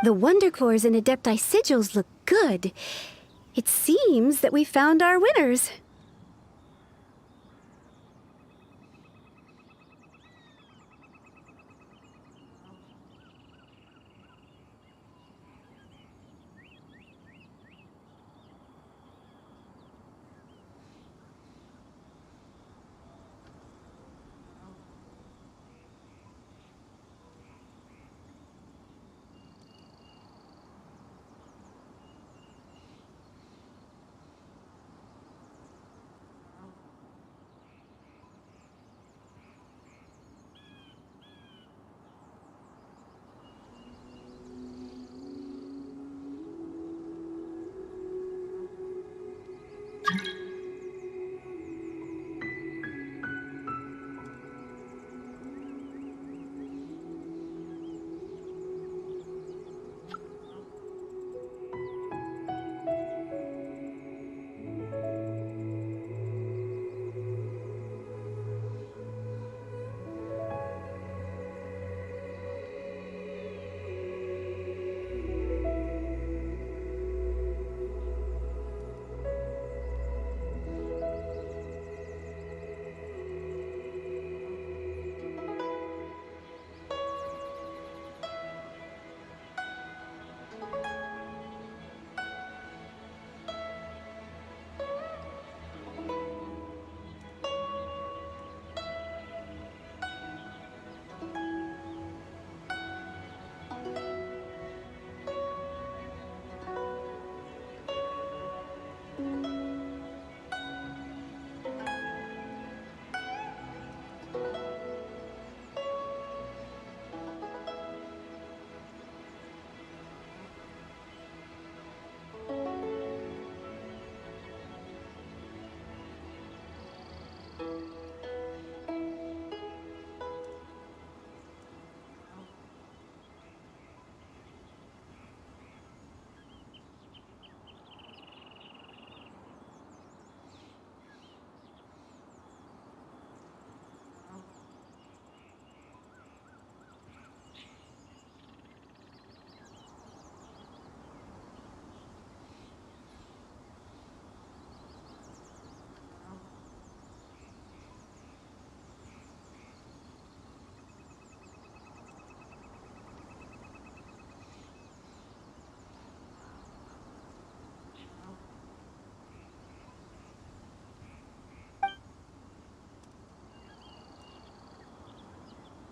O: The Wonder Cores and Adepti sigils look good. It seems that we found our winners.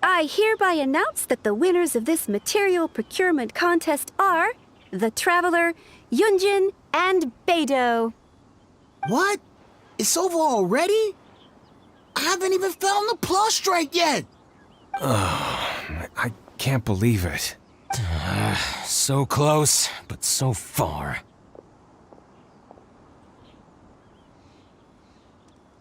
O: I hereby announce that the winners of this material procurement contest are the Traveler, Yunjin, and Beidou.
P: What? It's over already? I haven't even found the plus strike yet!
Q: I can't believe it.
P: So close, but so far.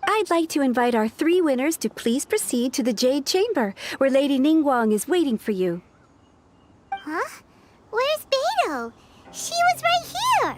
O: I'd like to invite our 3 winners to please proceed to the Jade Chamber, where Lady Ningguang is waiting for you.
G: Huh? Where's Beidou? She was right here!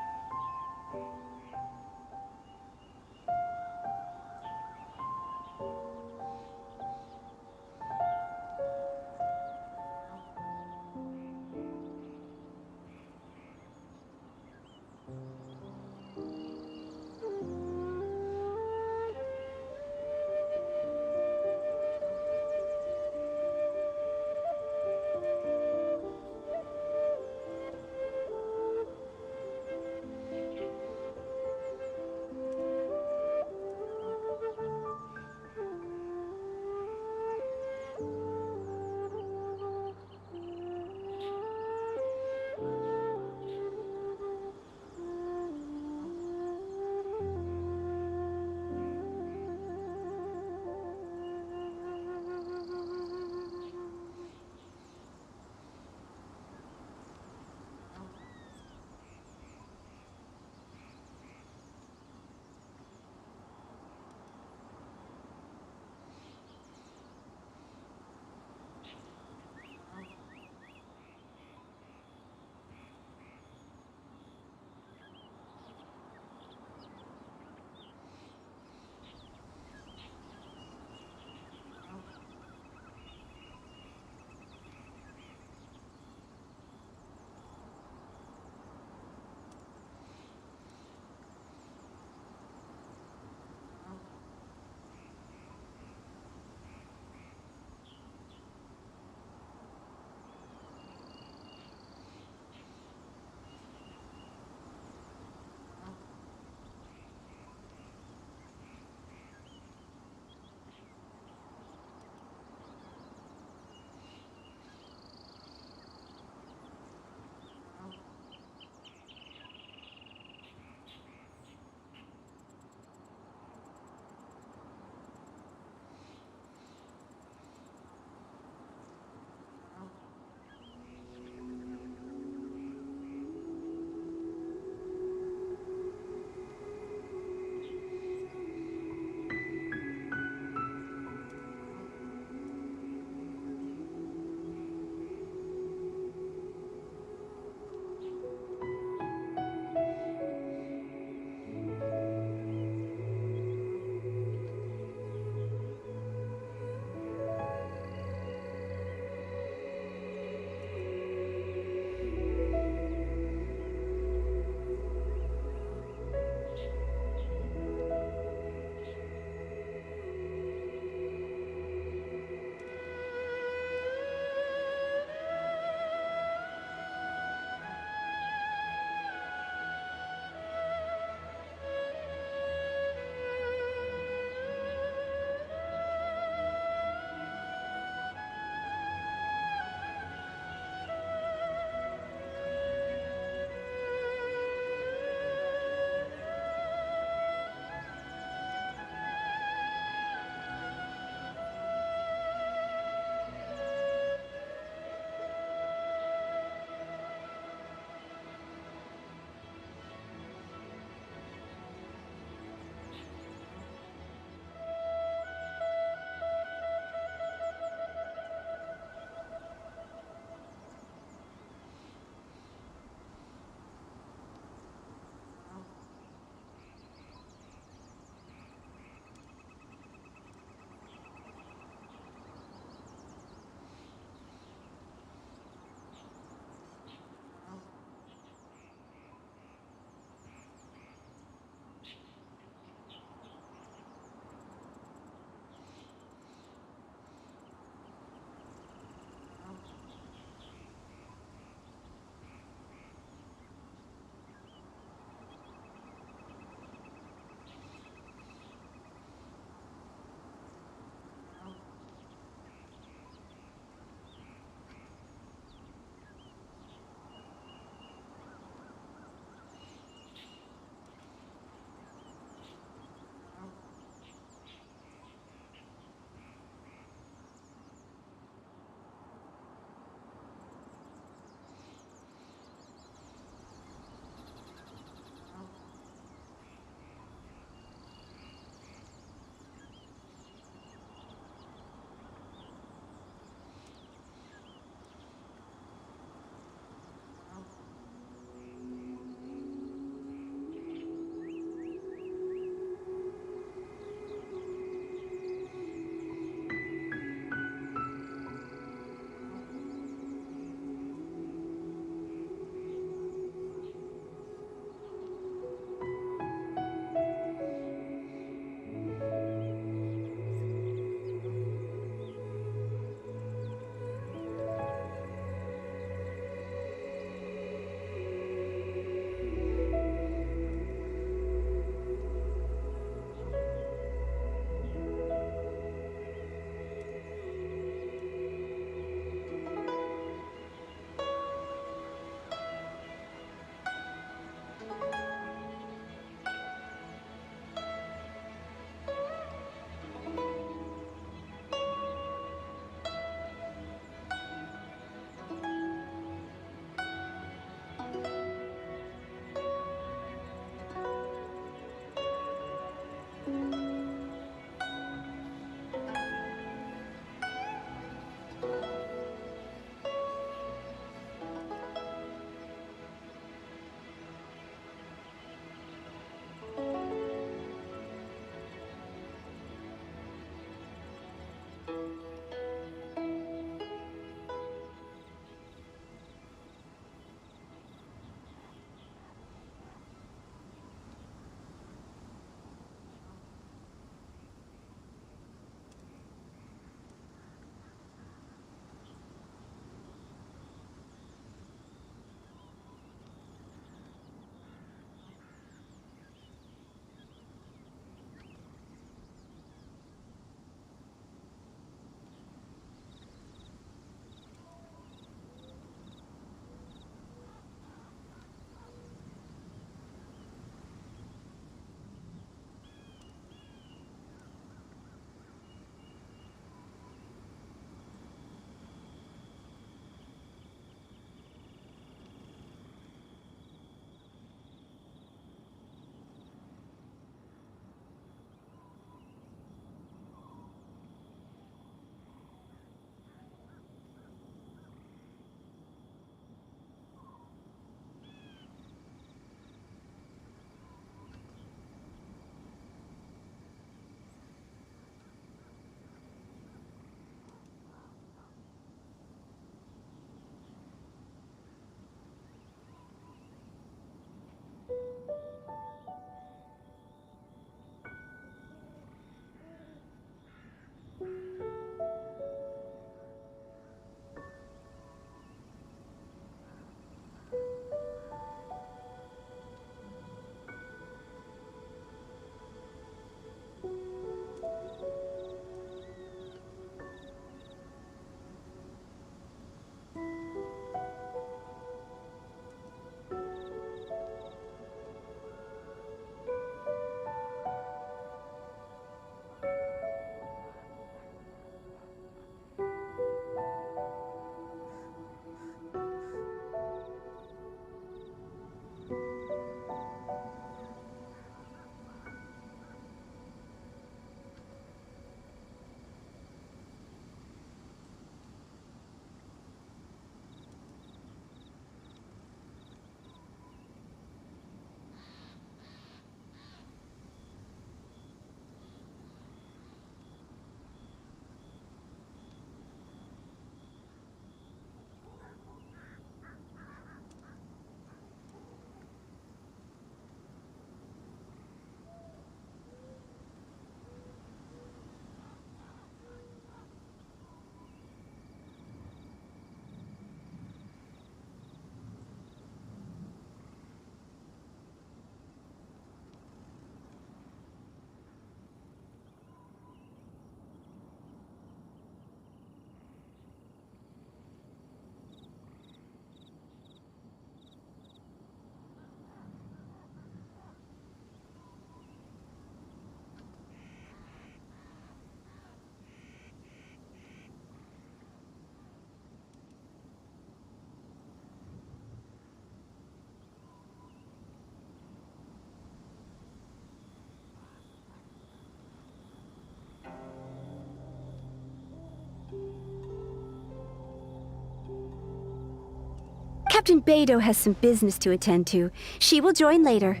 O: Captain Beidou has some business to attend to. She will join later.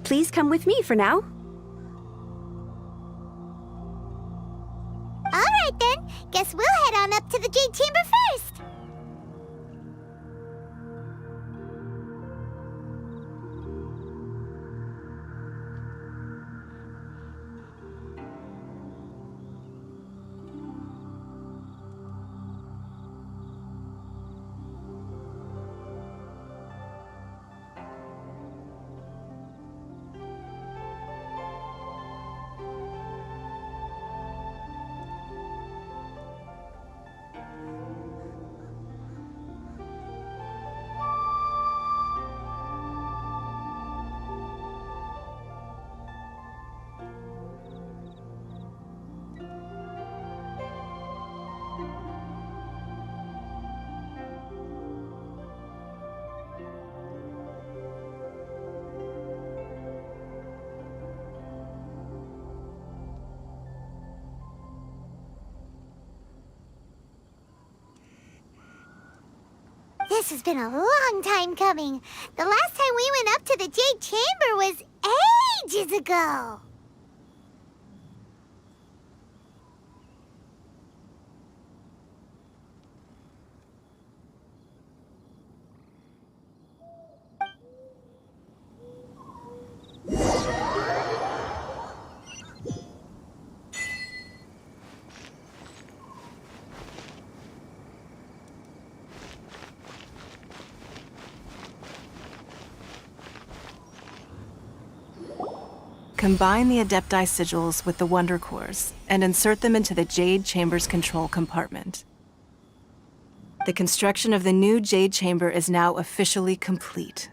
O: Please come with me for now.
G: All right then. Guess we'll head on up to the Jade Chamber first. This has been a long time coming. The last time we went up to the Jade Chamber was ages ago.
Q: Combine the Adepti sigils with the Wonder Cores and insert them into the Jade Chamber's control compartment. The construction of the new Jade Chamber is now officially complete.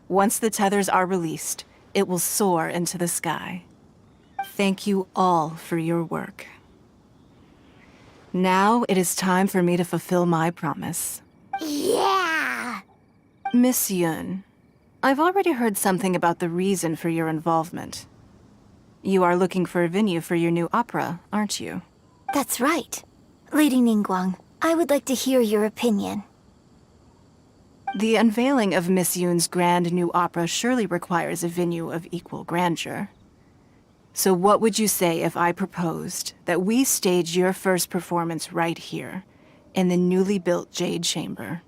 Q: Once the tethers are released, it will soar into the sky. Thank you all for your work. Now it is time for me to fulfill my promise.
G: Yeah!
Q: Miss Yun, I've already heard something about the reason for your involvement. You are looking for a venue for your new opera, aren't you?
D: That's right. Lady Ningguang, I would like to hear your opinion.
Q: The unveiling of Miss Yun's grand new opera surely requires a venue of equal grandeur. So what would you say if I proposed that we stage your first performance right here, in the newly built Jade Chamber?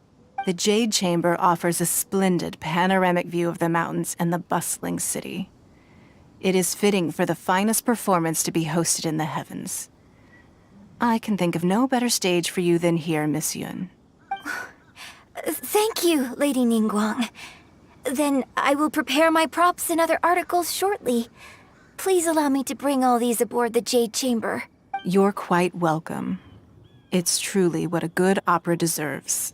Q: The Jade Chamber offers a splendid panoramic view of the mountains and the bustling city. It is fitting for the finest performance to be hosted in the heavens. I can think of no better stage for you than here, Miss Yun.
D: Thank you, Lady Ningguang. Then I will prepare my props and other articles shortly. Please allow me to bring all these aboard the Jade Chamber.
Q: You're quite welcome. It's truly what a good opera deserves.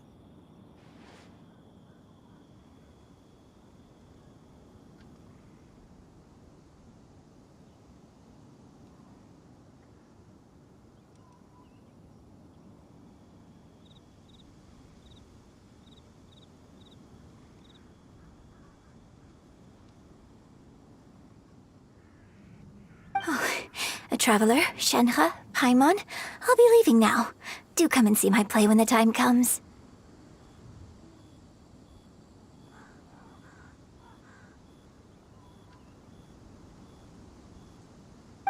D: Traveler, Shenhe, Paimon, I'll be leaving now. Do come and see my play when the time comes.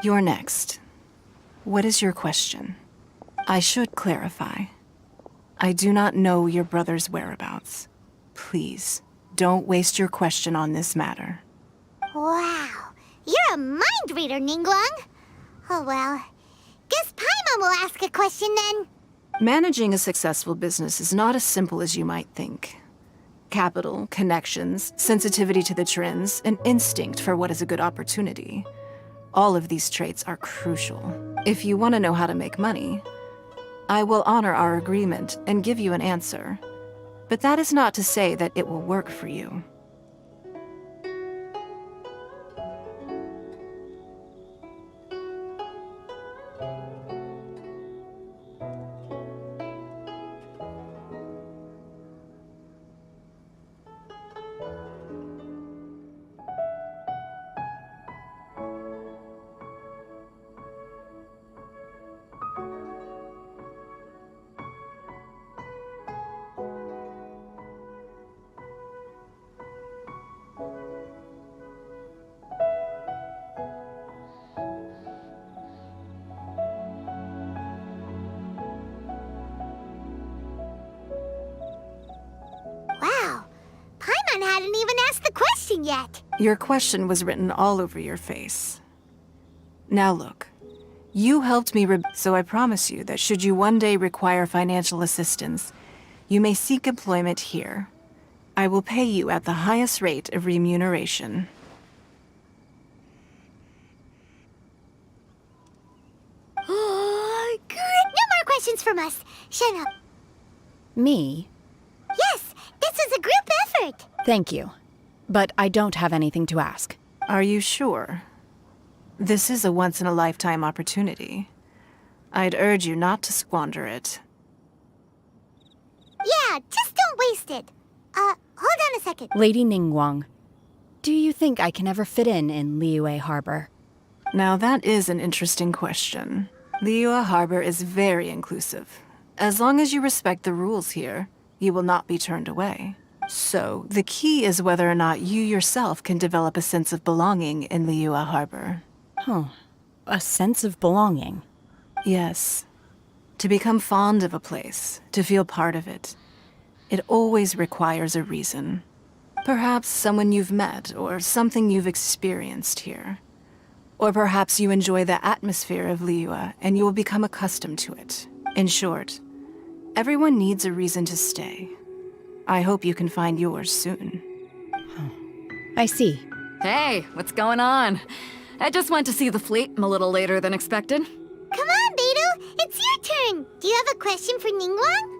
Q: You're next. What is your question? I should clarify. I do not know your brother's whereabouts. Please, don't waste your question on this matter.
G: Wow, you're a mind reader, Ningguang. Oh well, guess Paimon will ask a question then.
Q: Managing a successful business is not as simple as you might think. Capital, connections, sensitivity to the trends, and instinct for what is a good opportunity. All of these traits are crucial. If you want to know how to make money, I will honor our agreement and give you an answer. But that is not to say that it will work for you.
G: hadn't even asked the question yet.
Q: Your question was written all over your face. Now look, you helped me, so I promise you that should you one day require financial assistance, you may seek employment here. I will pay you at the highest rate of remuneration.
G: Oh, good. No more questions from us. Shut up.
I: Me?
G: Yes, this is a group effort.
I: Thank you. But I don't have anything to ask.
Q: Are you sure? This is a once-in-a-lifetime opportunity. I'd urge you not to squander it.
G: Yeah, just don't waste it. Hold on a second.
I: Lady Ningguang, do you think I can ever fit in Liyue Harbor?
Q: Now that is an interesting question. Liyue Harbor is very inclusive. As long as you respect the rules here, you will not be turned away. So, the key is whether or not you yourself can develop a sense of belonging in Liyue Harbor.
I: Huh. A sense of belonging?
Q: Yes. To become fond of a place, to feel part of it, it always requires a reason. Perhaps someone you've met, or something you've experienced here. Or perhaps you enjoy the atmosphere of Liyue and you will become accustomed to it. In short, everyone needs a reason to stay. I hope you can find yours soon.
I: I see.
L: Hey, what's going on? I just went to see the fleet a little later than expected.
G: Come on, Beidou. It's your turn. Do you have a question for Ningguang?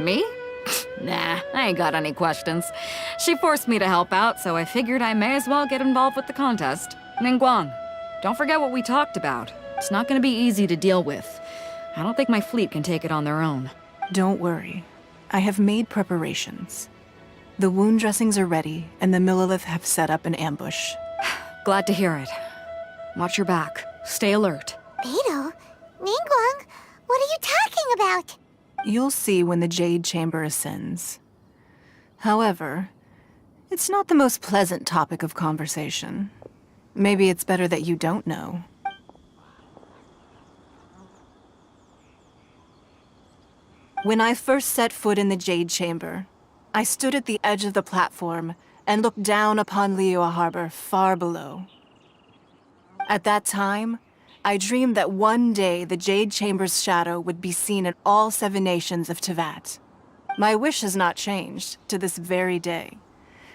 L: Me? Nah, I ain't got any questions. She forced me to help out, so I figured I may as well get involved with the contest. Ningguang, don't forget what we talked about. It's not gonna be easy to deal with. I don't think my fleet can take it on their own.
Q: Don't worry. I have made preparations. The wound dressings are ready, and the Millilith have set up an ambush.
L: Glad to hear it. Watch your back. Stay alert.
G: Beidou? Ningguang? What are you talking about?
Q: You'll see when the Jade Chamber ascends. However, it's not the most pleasant topic of conversation. Maybe it's better that you don't know. When I first set foot in the Jade Chamber, I stood at the edge of the platform and looked down upon Liyue Harbor far below. At that time, I dreamed that one day the Jade Chamber's shadow would be seen in all 7 nations of Tevat. My wish has not changed to this very day.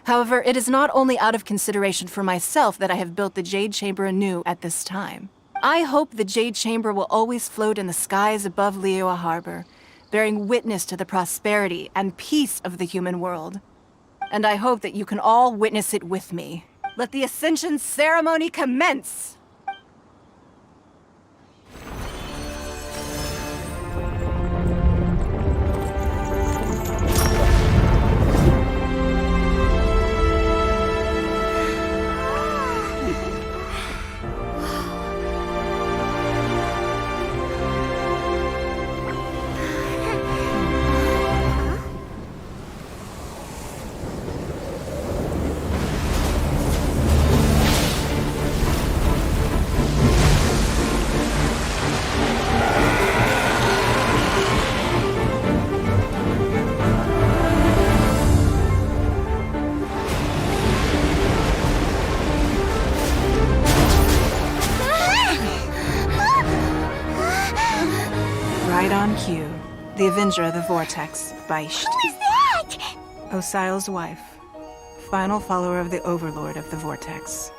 Q: However, it is not only out of consideration for myself that I have built the Jade Chamber anew at this time. I hope the Jade Chamber will always float in the skies above Liyue Harbor, bearing witness to the prosperity and peace of the human world. And I hope that you can all witness it with me. Let the Ascension ceremony commence! Right on cue. The Avenger of the Vortex, Beisht.
G: Who is that?
Q: Osial's wife. Final follower of the Overlord of the Vortex.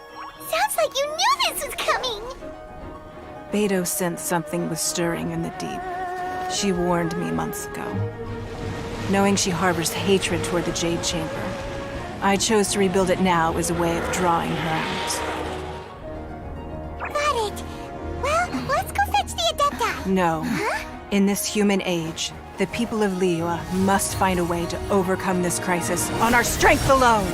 G: Sounds like you knew this was coming.
Q: Beidou sensed something was stirring in the deep. She warned me months ago. Knowing she harbors hatred toward the Jade Chamber, I chose to rebuild it now as a way of drawing her out.
G: Got it. Well, let's go fetch the Adepta.
Q: No. In this human age, the people of Liyue must find a way to overcome this crisis on our strength alone!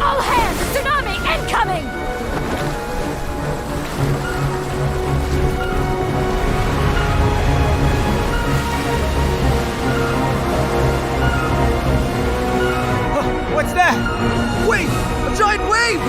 E: All hands! Tsunami incoming!
R: What's that? Wait! A giant wave!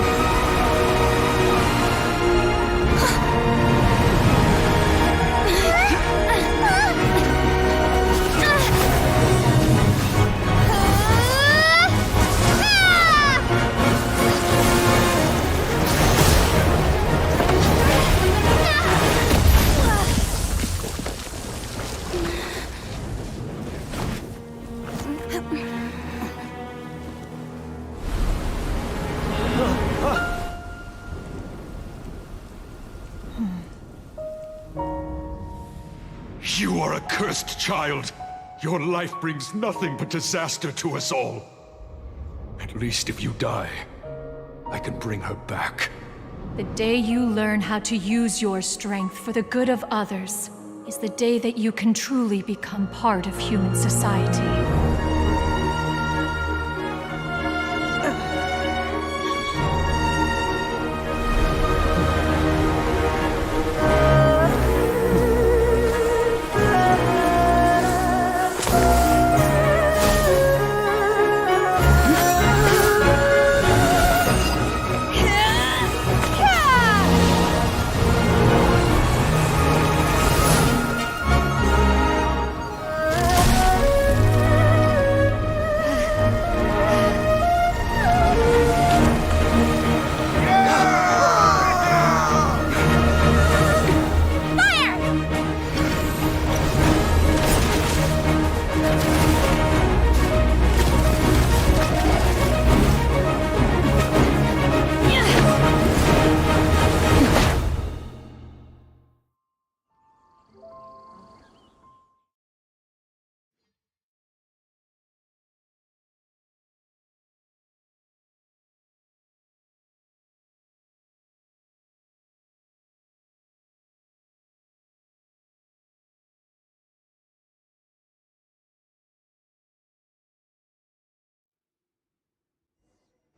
S: You are a cursed child. Your life brings nothing but disaster to us all. At least if you die, I can bring her back.
T: The day you learn how to use your strength for the good of others is the day that you can truly become part of human society.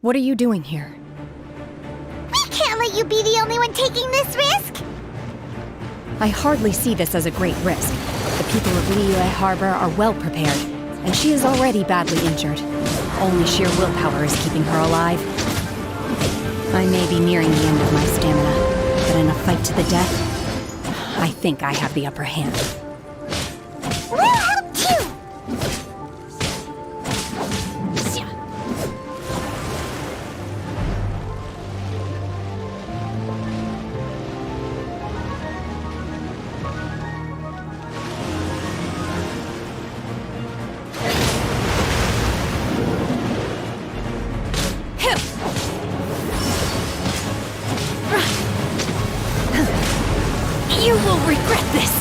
I: What are you doing here?
G: We can't let you be the only one taking this risk!
I: I hardly see this as a great risk. The people of Liyue Harbor are well prepared, and she is already badly injured. Only sheer willpower is keeping her alive. I may be nearing the end of my stamina, but in a fight to the death, I think I have the upper hand.
G: We'll help too!
E: You will regret this!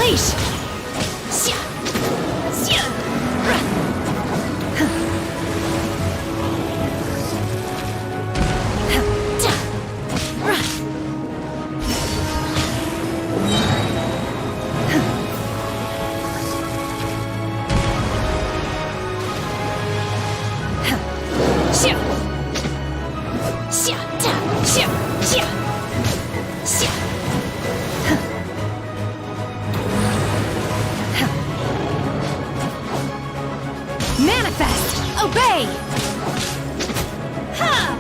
E: Unleash! Manifest! Obey! Ha!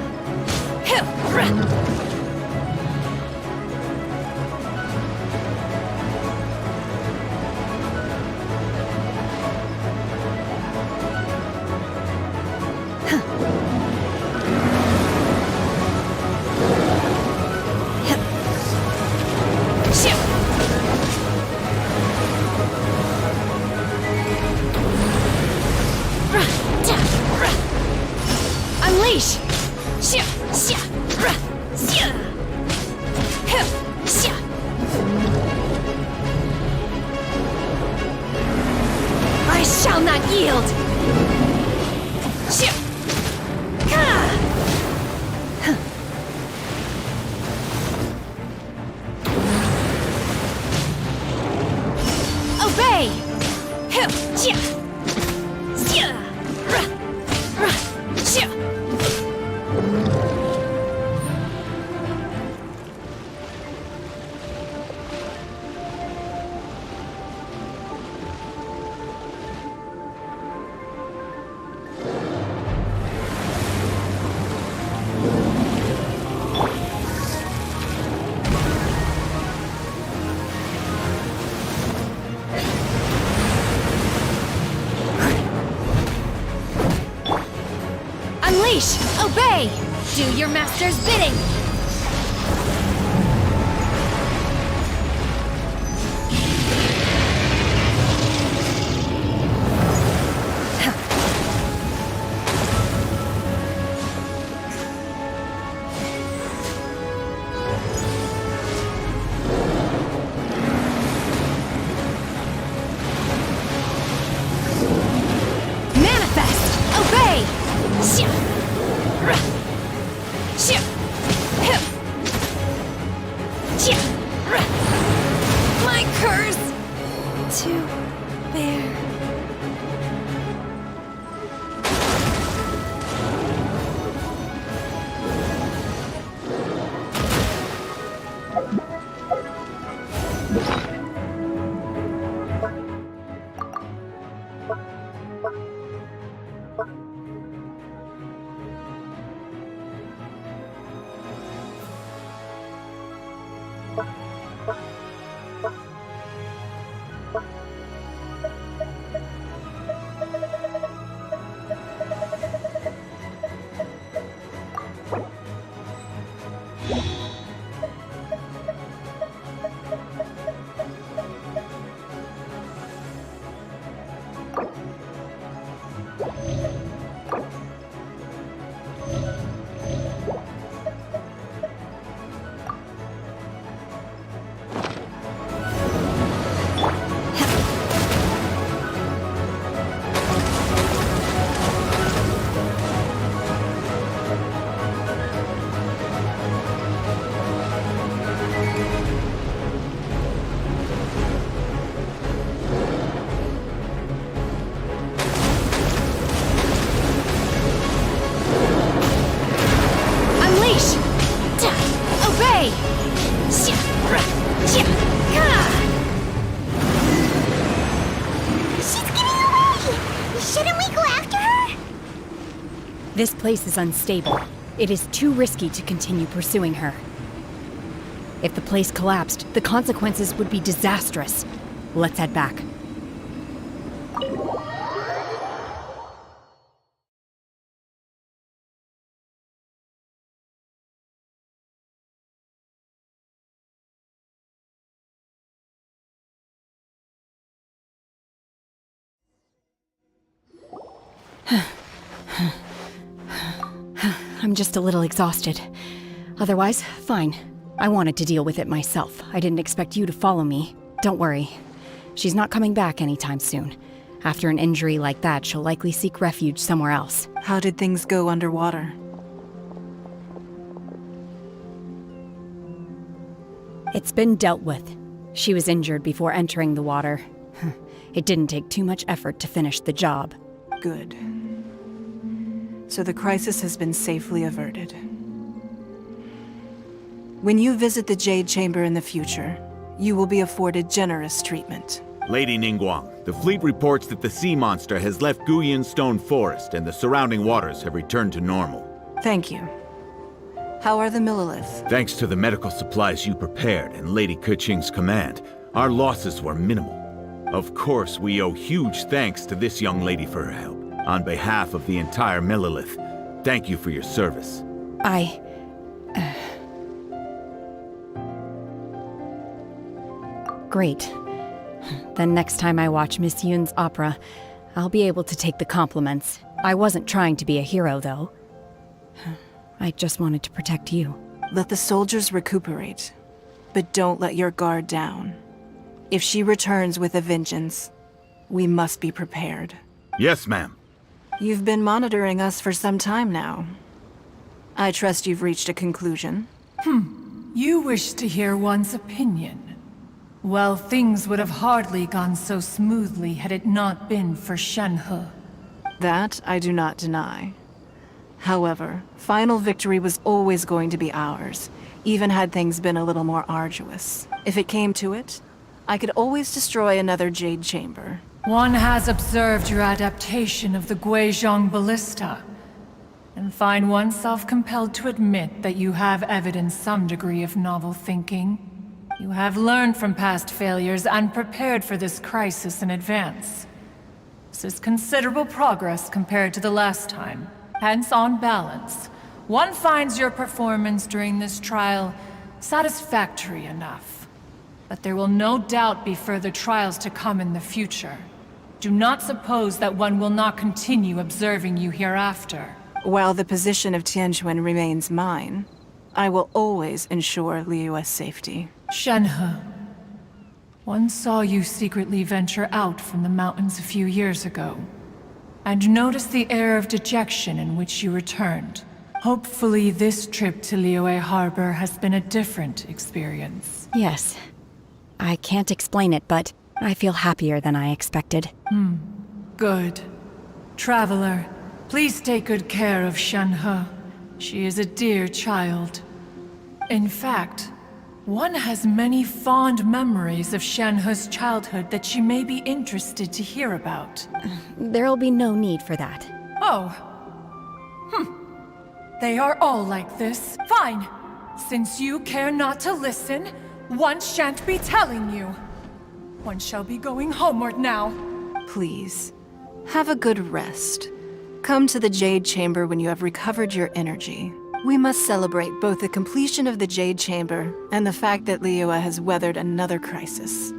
E: Unleash! I shall not yield! Obey! Unleash! Obey! Do your master's bidding! Manifest! Obey! My curse to bear.
I: This place is unstable. It is too risky to continue pursuing her. If the place collapsed, the consequences would be disastrous. Let's head back. I'm just a little exhausted. Otherwise, fine. I wanted to deal with it myself. I didn't expect you to follow me. Don't worry. She's not coming back anytime soon. After an injury like that, she'll likely seek refuge somewhere else.
Q: How did things go underwater?
I: It's been dealt with. She was injured before entering the water. It didn't take too much effort to finish the job.
Q: Good. So the crisis has been safely averted. When you visit the Jade Chamber in the future, you will be afforded generous treatment.
J: Lady Ningguang, the fleet reports that the sea monster has left Guyan Stone Forest and the surrounding waters have returned to normal.
Q: Thank you. How are the Millilith?
J: Thanks to the medical supplies you prepared and Lady Keqing's command, our losses were minimal. Of course, we owe huge thanks to this young lady for her help. On behalf of the entire Millilith, thank you for your service.
I: Great. Then next time I watch Miss Yoon's opera, I'll be able to take the compliments. I wasn't trying to be a hero, though. I just wanted to protect you.
Q: Let the soldiers recuperate, but don't let your guard down. If she returns with a vengeance, we must be prepared.
J: Yes, ma'am.
Q: You've been monitoring us for some time now. I trust you've reached a conclusion.
T: You wish to hear one's opinion. Well, things would have hardly gone so smoothly had it not been for Shenhe.
Q: That I do not deny. However, final victory was always going to be ours, even had things been a little more arduous. If it came to it, I could always destroy another Jade Chamber.
T: One has observed your adaptation of the Guizhong Ballista, and find oneself compelled to admit that you have evidenced some degree of novel thinking. You have learned from past failures and prepared for this crisis in advance. This is considerable progress compared to the last time. Hence, on balance, one finds your performance during this trial satisfactory enough. But there will no doubt be further trials to come in the future. Do not suppose that one will not continue observing you hereafter.
Q: While the position of Tianquan remains mine, I will always ensure Liyue's safety.
T: Shenhe, one saw you secretly venture out from the mountains a few years ago, and noticed the air of dejection in which you returned. Hopefully this trip to Liyue Harbor has been a different experience.
I: Yes. I can't explain it, but I feel happier than I expected.
T: Good. Traveler, please take good care of Shenhe. She is a dear child. In fact, one has many fond memories of Shenhe's childhood that she may be interested to hear about.
I: There'll be no need for that.
T: Oh. They are all like this. Fine. Since you care not to listen, one shan't be telling you. One shall be going homeward now.
Q: Please, have a good rest. Come to the Jade Chamber when you have recovered your energy. We must celebrate both the completion of the Jade Chamber and the fact that Liyue has weathered another crisis.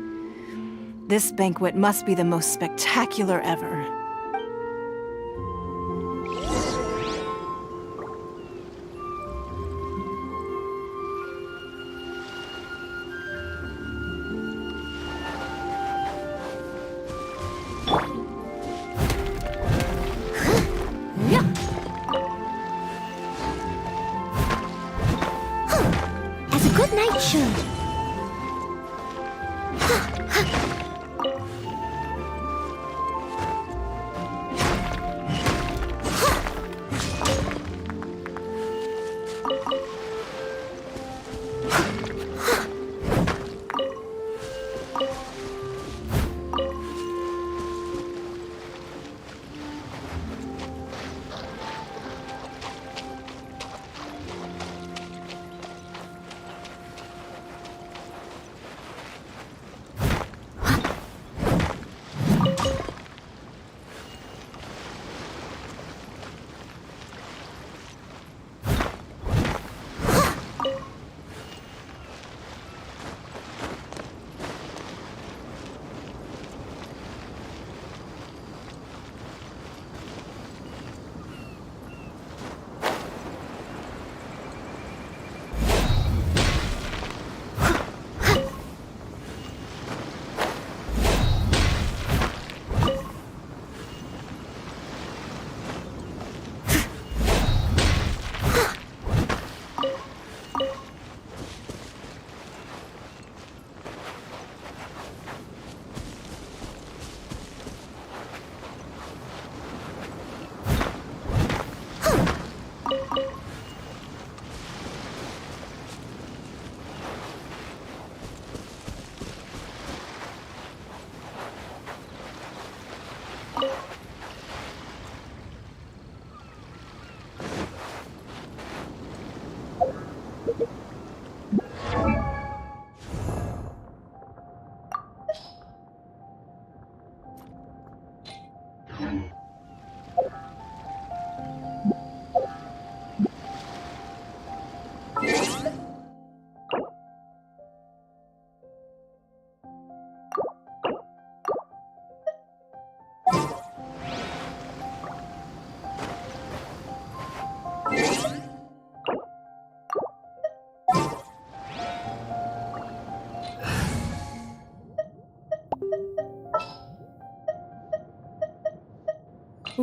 Q: This banquet must be the most spectacular ever.
G: As a good knight should.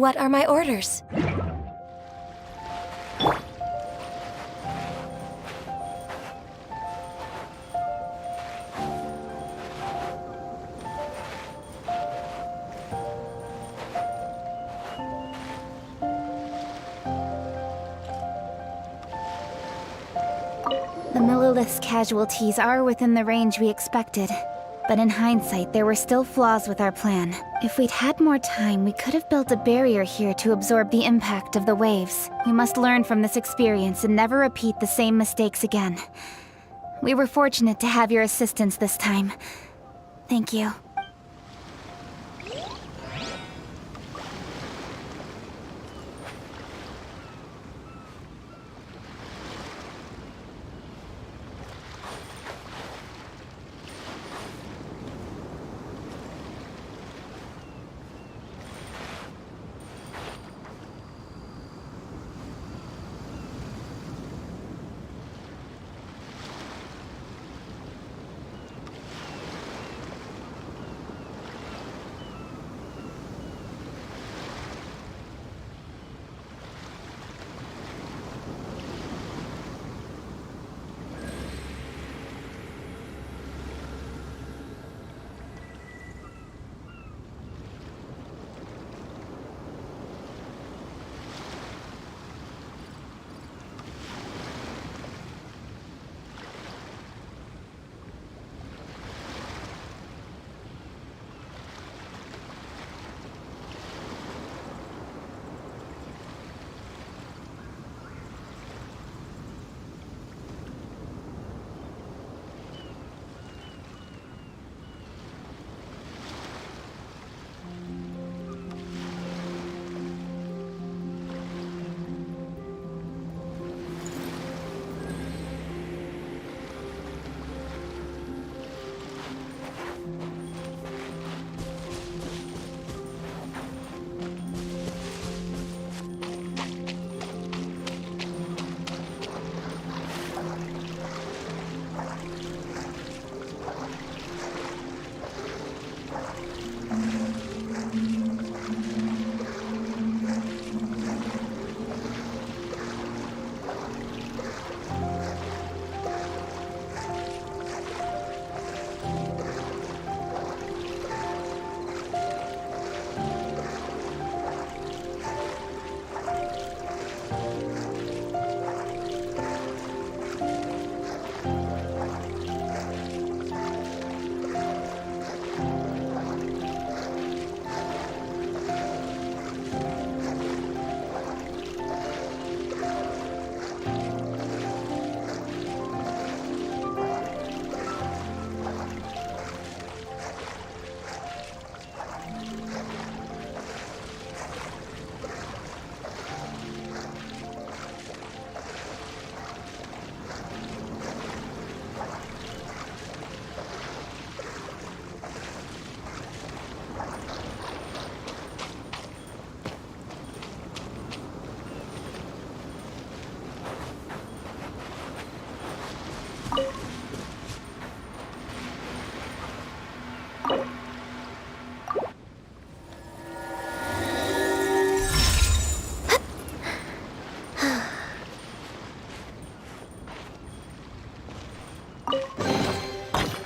D: What are my orders?
A: The Millilith's casualties are within the range we expected. But in hindsight, there were still flaws with our plan. If we'd had more time, we could have built a barrier here to absorb the impact of the waves. We must learn from this experience and never repeat the same mistakes again. We were fortunate to have your assistance this time. Thank you.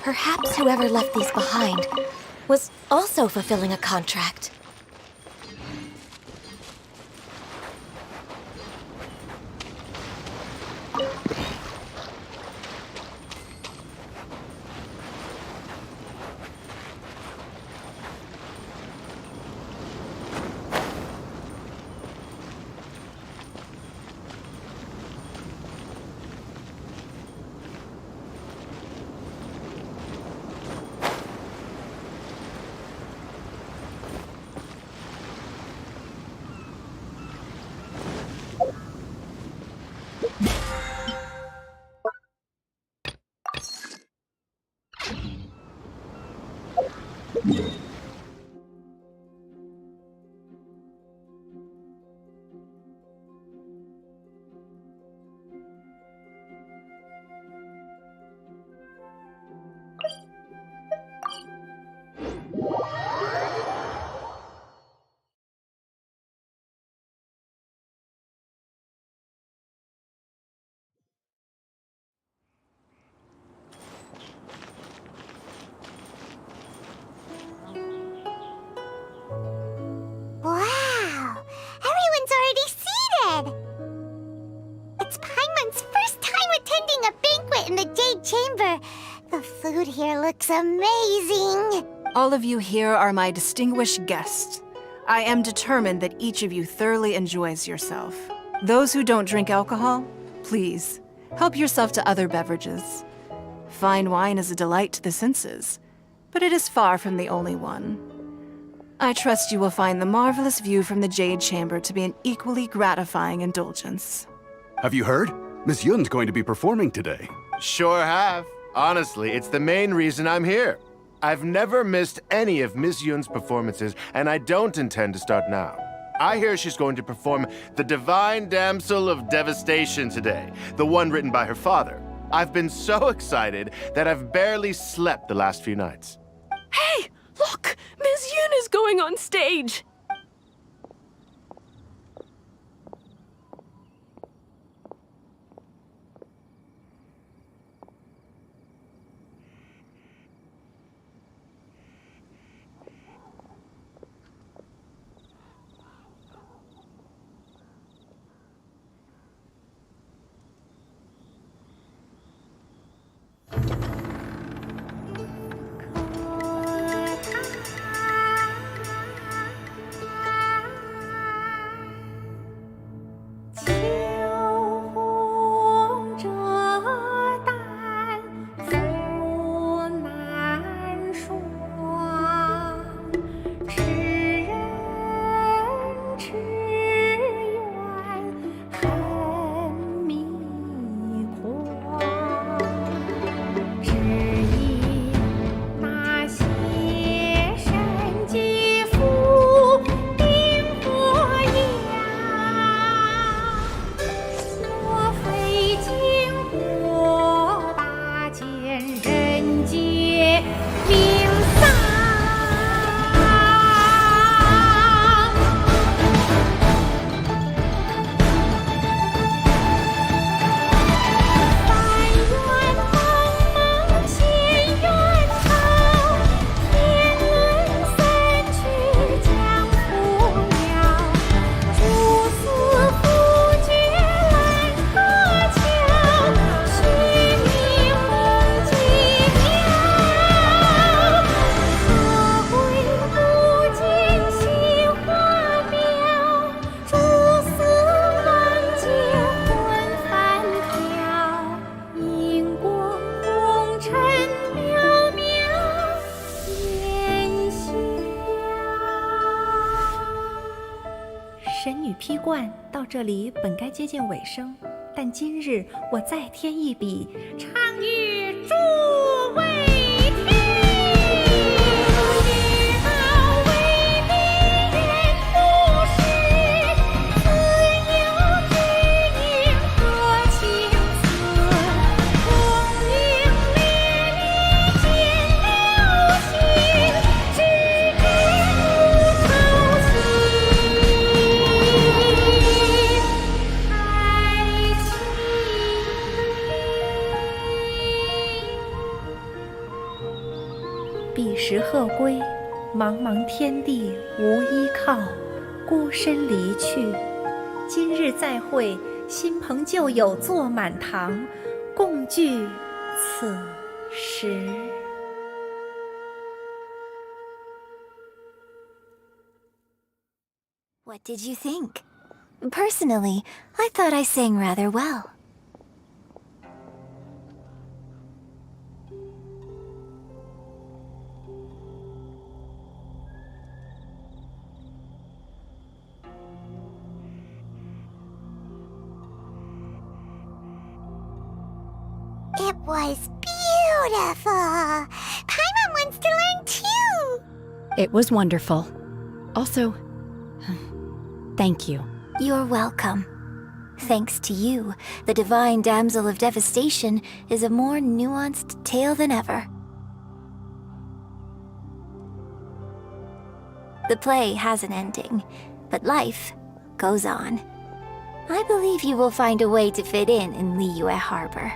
D: Perhaps whoever left these behind was also fulfilling a contract.
G: chamber. The food here looks amazing.
Q: All of you here are my distinguished guests. I am determined that each of you thoroughly enjoys yourself. Those who don't drink alcohol, please, help yourself to other beverages. Fine wine is a delight to the senses, but it is far from the only one. I trust you will find the marvelous view from the Jade Chamber to be an equally gratifying indulgence.
U: Have you heard? Miss Yun's going to be performing today.
V: Sure have. Honestly, it's the main reason I'm here. I've never missed any of Miss Yun's performances, and I don't intend to start now. I hear she's going to perform The Divine Damsel of Devastation today, the one written by her father. I've been so excited that I've barely slept the last few nights.
E: Hey, look! Ms. Yun is going on stage!
W: 神女劈冠到这里本该接近尾声，但今日我再添一笔，唱与诸位听。彼时鹤归，茫茫天地无依靠，孤身离去。今日再会，新朋旧友坐满堂，共聚此时。
D: What did you think? Personally, I thought I sang rather well.
G: It was beautiful! Paimon wants to learn too!
I: It was wonderful. Also, thank you.
D: You're welcome. Thanks to you, the Divine Damsel of Devastation is a more nuanced tale than ever. The play has an ending, but life goes on. I believe you will find a way to fit in Liyue Harbor.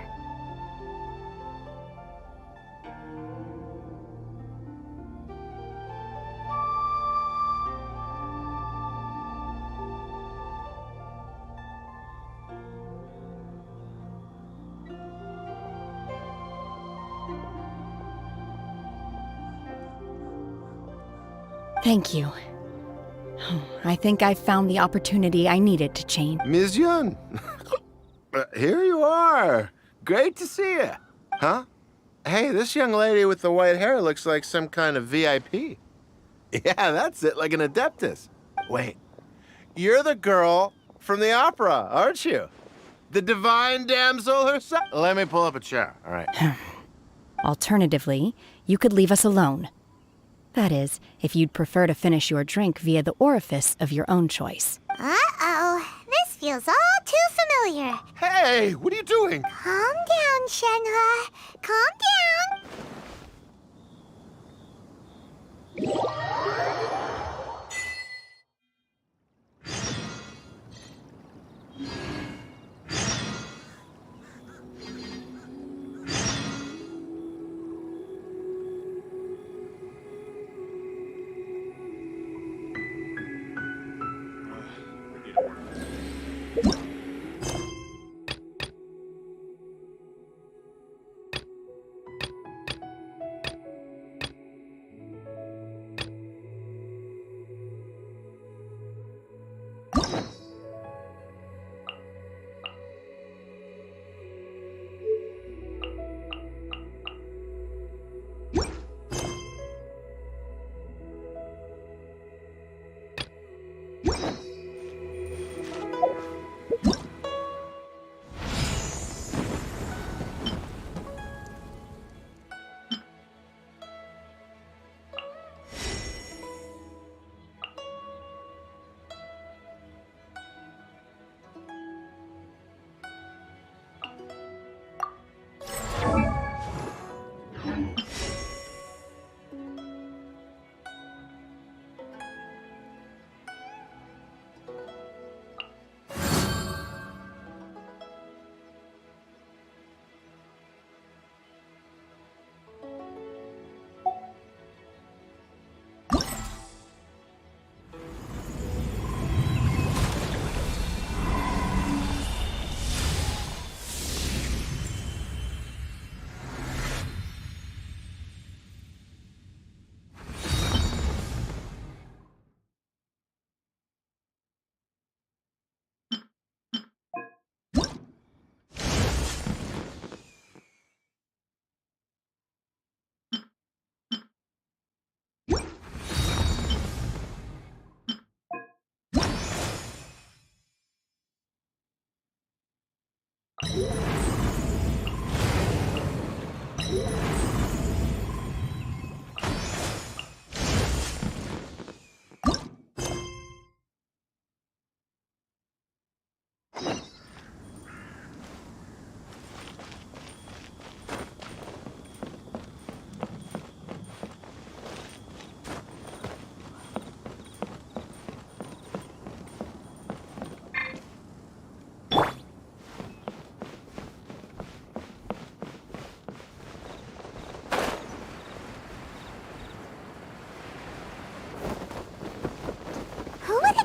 I: Thank you. I think I've found the opportunity I needed to change.
V: Ms. Yun, here you are. Great to see you. Huh? Hey, this young lady with the white hair looks like some kind of VIP. Yeah, that's it, like an adeptus. Wait, you're the girl from the opera, aren't you? The divine damsel herself? Let me pull up a chair, all right?
I: Alternatively, you could leave us alone. That is, if you'd prefer to finish your drink via the orifice of your own choice.
G: Uh-oh. This feels all too familiar.
V: Hey, what are you doing?
G: Calm down, Shenhe. Calm down.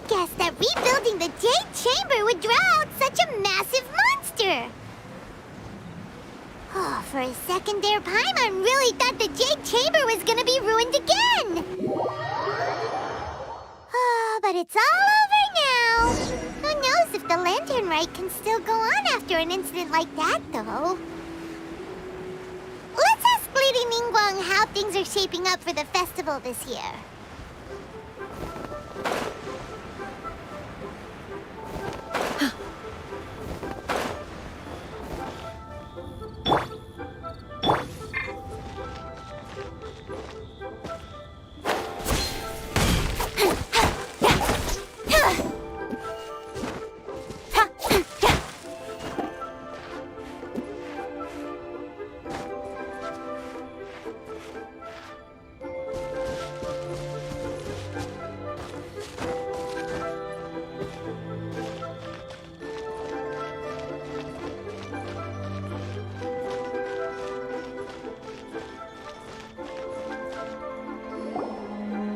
G: Guessed that rebuilding the Jade Chamber would draw out such a massive monster! Oh, for a second there, Paimon really thought the Jade Chamber was gonna be ruined again! Oh, but it's all over now! Who knows if the Lantern Rite can still go on after an incident like that, though? Let's ask Lady Ningguang how things are shaping up for the festival this year.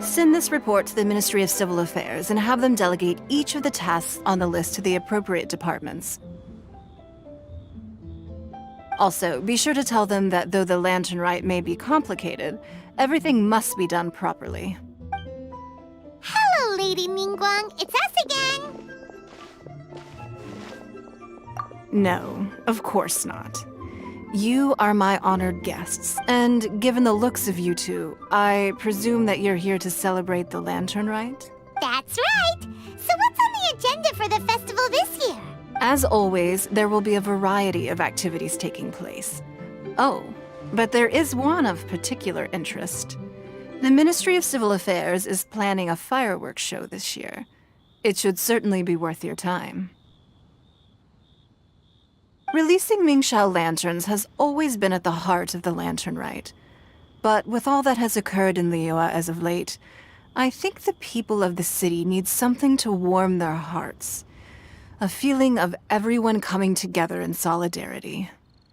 Q: Send this report to the Ministry of Civil Affairs and have them delegate each of the tasks on the list to the appropriate departments. Also, be sure to tell them that though the Lantern Rite may be complicated, everything must be done properly.
G: Lady Ningguang. It's us again.
Q: No, of course not. You are my honored guests, and given the looks of you two, I presume that you're here to celebrate the Lantern Rite?
G: That's right. So what's on the agenda for the festival this year?
Q: As always, there will be a variety of activities taking place. Oh, but there is one of particular interest. The Ministry of Civil Affairs is planning a fireworks show this year. It should certainly be worth your time. Releasing Mingxiao lanterns has always been at the heart of the Lantern Rite. But with all that has occurred in Liyue as of late, I think the people of the city need something to warm their hearts. A feeling of everyone coming together in solidarity.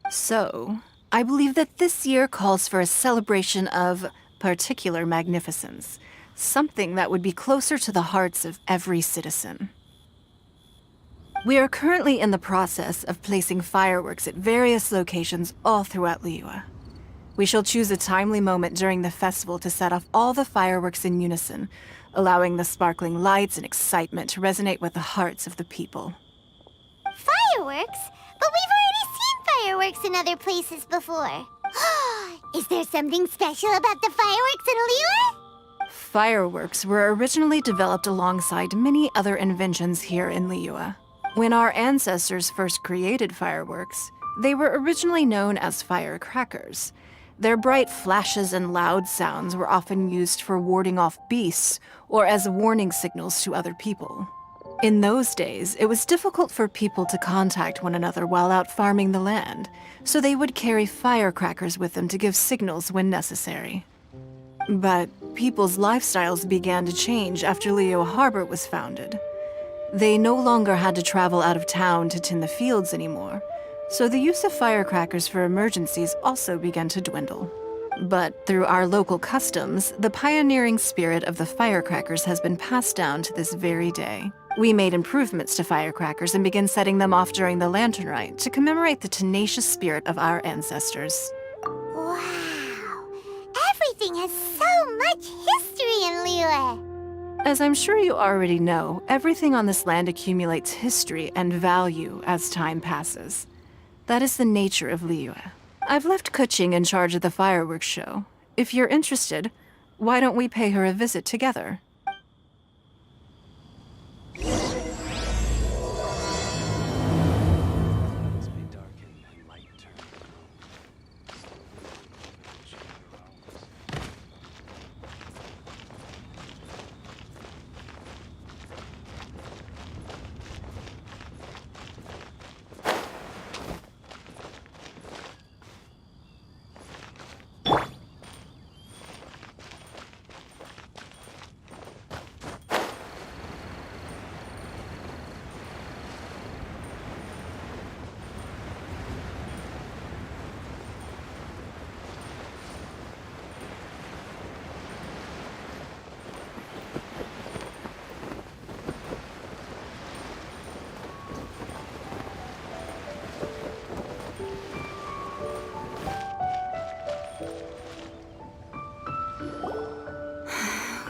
Q: So, I believe that this year calls for a celebration of particular magnificence. Something that would be closer to the hearts of every citizen. We are currently in the process of placing fireworks at various locations all throughout Liyue. We shall choose a timely moment during the festival to set off all the fireworks in unison, allowing the sparkling lights and excitement to resonate with the hearts of the people.
G: Fireworks? But we've already seen fireworks in other places before. Is there something special about the fireworks in Liyue?
Q: Fireworks were originally developed alongside many other inventions here in Liyue. When our ancestors first created fireworks, they were originally known as firecrackers. Their bright flashes and loud sounds were often used for warding off beasts or as warning signals to other people. In those days, it was difficult for people to contact one another while out farming the land, so they would carry firecrackers with them to give signals when necessary. But people's lifestyles began to change after Liyue Harbor was founded. They no longer had to travel out of town to tend the fields anymore, so the use of firecrackers for emergencies also began to dwindle. But through our local customs, the pioneering spirit of the firecrackers has been passed down to this very day. We made improvements to firecrackers and began setting them off during the Lantern Rite to commemorate the tenacious spirit of our ancestors.
G: Wow! Everything has so much history in Liyue!
Q: As I'm sure you already know, everything on this land accumulates history and value as time passes. That is the nature of Liyue. I've left Kuching in charge of the fireworks show. If you're interested, why don't we pay her a visit together?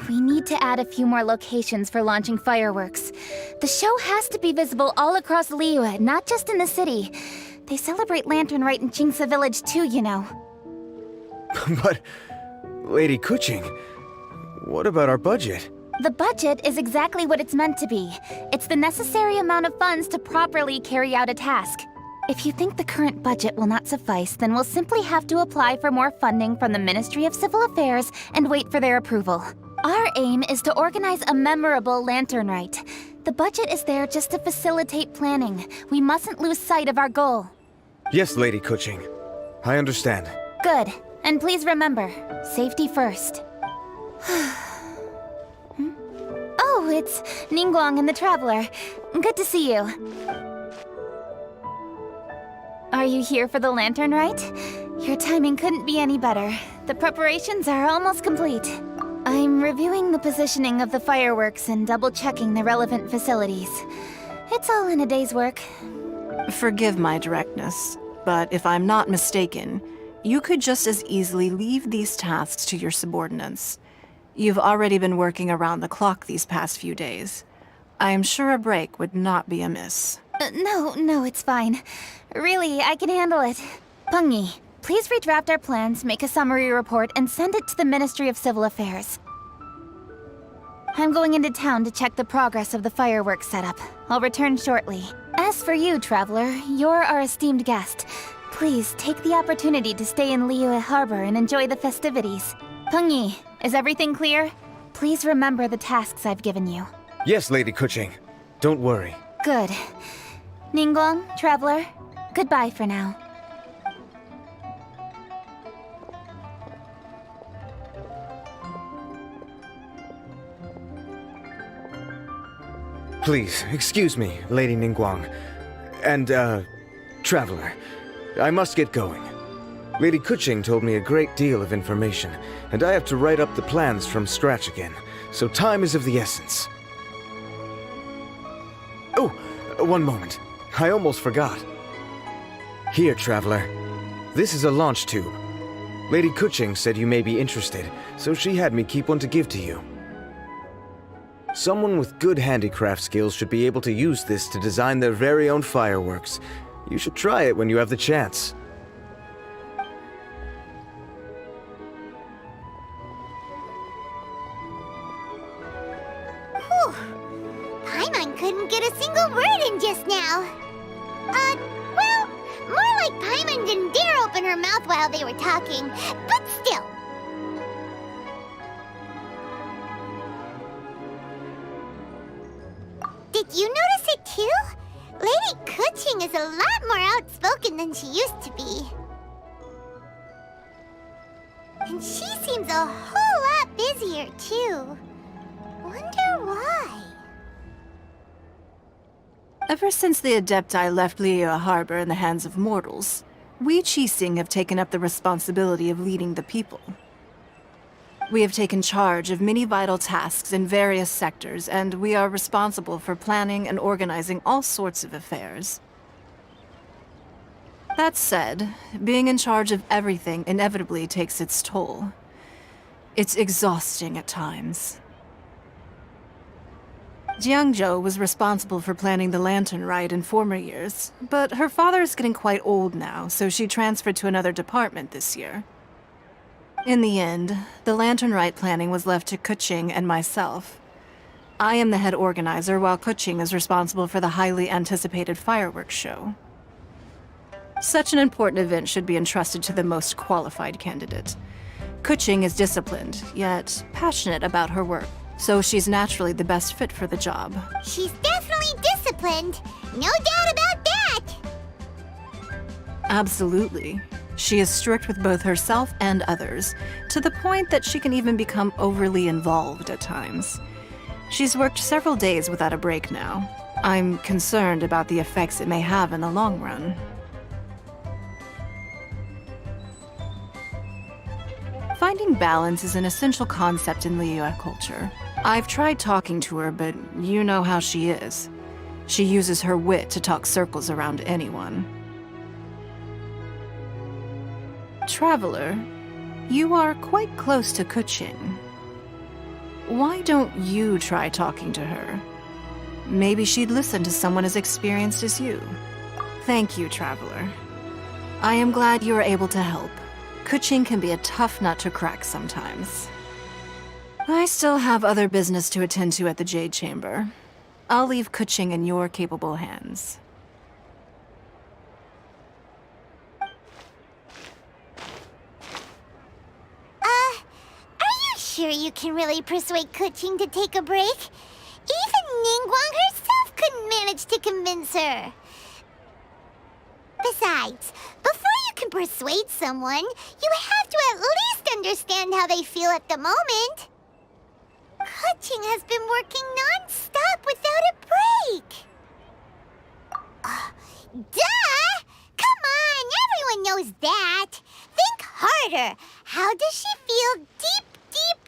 A: We need to add a few more locations for launching fireworks. The show has to be visible all across Liyue, not just in the city. They celebrate Lantern Rite in Jingsa Village too, you know.
R: But, Lady Kuching, what about our budget?
A: The budget is exactly what it's meant to be. It's the necessary amount of funds to properly carry out a task. If you think the current budget will not suffice, then we'll simply have to apply for more funding from the Ministry of Civil Affairs and wait for their approval. Our aim is to organize a memorable Lantern Rite. The budget is there just to facilitate planning. We mustn't lose sight of our goal.
R: Yes, Lady Kuching. I understand.
A: Good. And please remember, safety first. Oh, it's Ningguang and the Traveler. Good to see you. Are you here for the Lantern Rite? Your timing couldn't be any better. The preparations are almost complete. I'm reviewing the positioning of the fireworks and double-checking the relevant facilities. It's all in a day's work.
Q: Forgive my directness, but if I'm not mistaken, you could just as easily leave these tasks to your subordinates. You've already been working around the clock these past few days. I am sure a break would not be amiss.
A: No, it's fine. Really, I can handle it. Pengyi, please redraft our plans, make a summary report, and send it to the Ministry of Civil Affairs. I'm going into town to check the progress of the fireworks setup. I'll return shortly. As for you, Traveler, you're our esteemed guest. Please take the opportunity to stay in Liyue Harbor and enjoy the festivities. Pengyi, is everything clear? Please remember the tasks I've given you.
R: Yes, Lady Kuching. Don't worry.
A: Good. Ningguang, Traveler, goodbye for now.
R: Please, excuse me, Lady Ningguang. And, Traveler. I must get going. Lady Kuching told me a great deal of information, and I have to write up the plans from scratch again, so time is of the essence. Oh, one moment. I almost forgot. Here, Traveler. This is a launch tube. Lady Kuching said you may be interested, so she had me keep one to give to you. Someone with good handicraft skills should be able to use this to design their very own fireworks. You should try it when you have the chance.
G: Whew. Paimon couldn't get a single word in just now. Well, more like Paimon didn't dare open her mouth while they were talking, but still. Did you notice it too? Lady Kuching is a lot more outspoken than she used to be. And she seems a whole lot busier too. Wonder why?
Q: Ever since the Adepti left Liyue Harbor in the hands of mortals, we Qixing have taken up the responsibility of leading the people. We have taken charge of many vital tasks in various sectors, and we are responsible for planning and organizing all sorts of affairs. That said, being in charge of everything inevitably takes its toll. It's exhausting at times. Jiangzhou was responsible for planning the Lantern Rite in former years, but her father is getting quite old now, so she transferred to another department this year. In the end, the Lantern Rite planning was left to Kuching and myself. I am the head organizer, while Kuching is responsible for the highly anticipated fireworks show. Such an important event should be entrusted to the most qualified candidate. Kuching is disciplined, yet passionate about her work, so she's naturally the best fit for the job.
G: She's definitely disciplined. No doubt about that.
Q: Absolutely. She is strict with both herself and others, to the point that she can even become overly involved at times. She's worked several days without a break now. I'm concerned about the effects it may have in the long run. Finding balance is an essential concept in Liyue culture. I've tried talking to her, but you know how she is. She uses her wit to talk circles around anyone. Traveler, you are quite close to Kuching. Why don't you try talking to her? Maybe she'd listen to someone as experienced as you. Thank you, Traveler. I am glad you are able to help. Kuching can be a tough nut to crack sometimes. I still have other business to attend to at the Jade Chamber. I'll leave Kuching in your capable hands.
G: Are you sure you can really persuade Kuching to take a break? Even Ningguang herself couldn't manage to convince her. Besides, before you can persuade someone, you have to at least understand how they feel at the moment. Kuching has been working non-stop without a break. Duh! Come on, everyone knows that. Think harder. How does she feel deep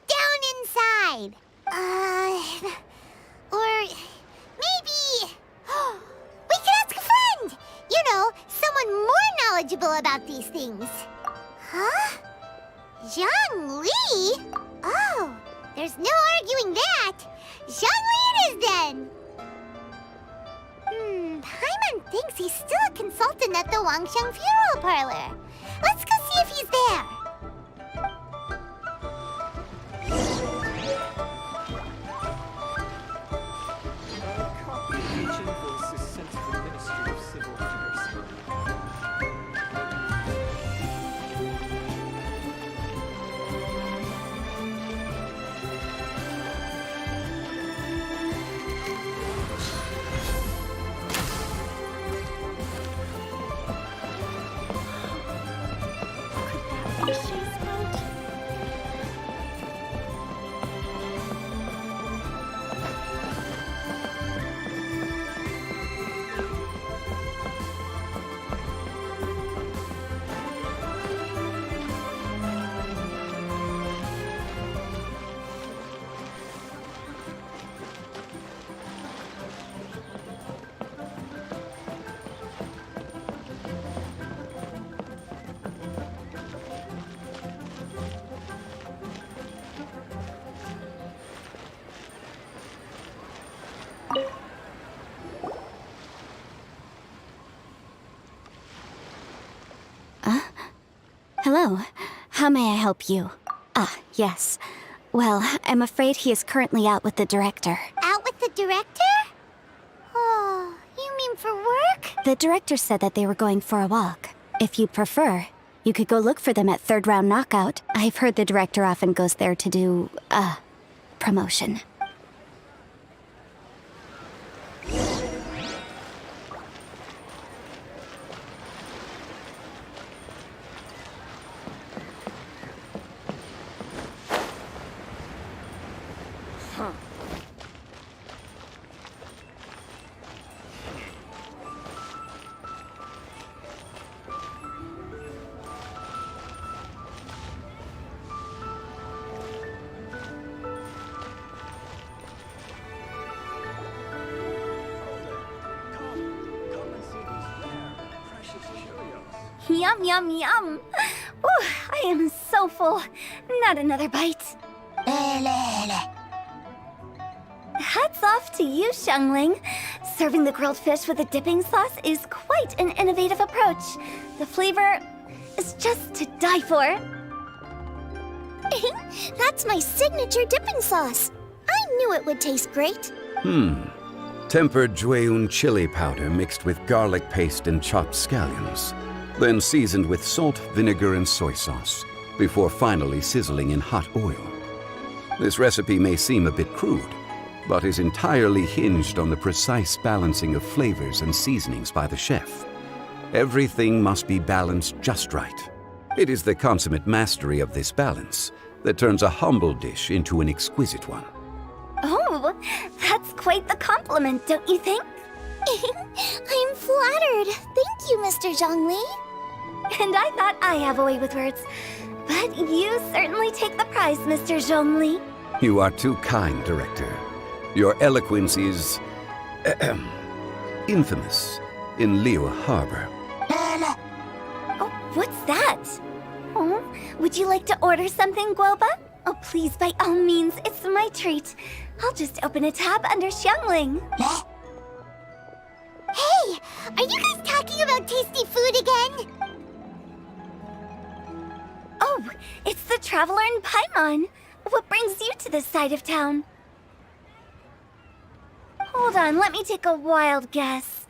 G: down inside? Or maybe... we could ask a friend! You know, someone more knowledgeable about these things. Huh? Zhang Li? Oh, There's no arguing that. Zhongli it is then. Paimon thinks he's still a consultant at the Wangsheng Funeral Parlor. Let's go see if he's there.
M: Each invoice is sent to the Ministry of Civil Affairs.
A: Hello. How may I help you? Ah, yes. Well, I'm afraid he is currently out with the director.
G: Out with the director? Oh, you mean for work?
A: The director said that they were going for a walk. If you prefer, you could go look for them at Third Round Knockout. I've heard the director often goes there to do, promotion.
O: Yum, yum, yum. Ooh, I am so full. Not another bite. Hats off to you, Xiangling. Serving the grilled fish with a dipping sauce is quite an innovative approach. The flavor is just to die for.
G: That's my signature dipping sauce. I knew it would taste great.
U: Tempered Jueyun chili powder mixed with garlic paste and chopped scallions. Then seasoned with salt, vinegar, and soy sauce, before finally sizzling in hot oil. This recipe may seem a bit crude, but is entirely hinged on the precise balancing of flavors and seasonings by the chef. Everything must be balanced just right. It is the consummate mastery of this balance that turns a humble dish into an exquisite one.
O: Oh, that's quite the compliment, don't you think?
G: I'm flattered. Thank you, Mr. Zhongli.
O: And I thought I have a way with words. But you certainly take the prize, Mr. Zhongli.
U: You are too kind, Director. Your eloquence is infamous in Liyue Harbor.
O: Oh, what's that? Oh, would you like to order something, Guoba? Oh, please, by all means, it's my treat. I'll just open a tab under Xiangling.
G: Hey, are you guys talking about tasty food again?
O: Oh, it's the Traveler in Paimon. What brings you to this side of town? Hold on, let me take a wild guess.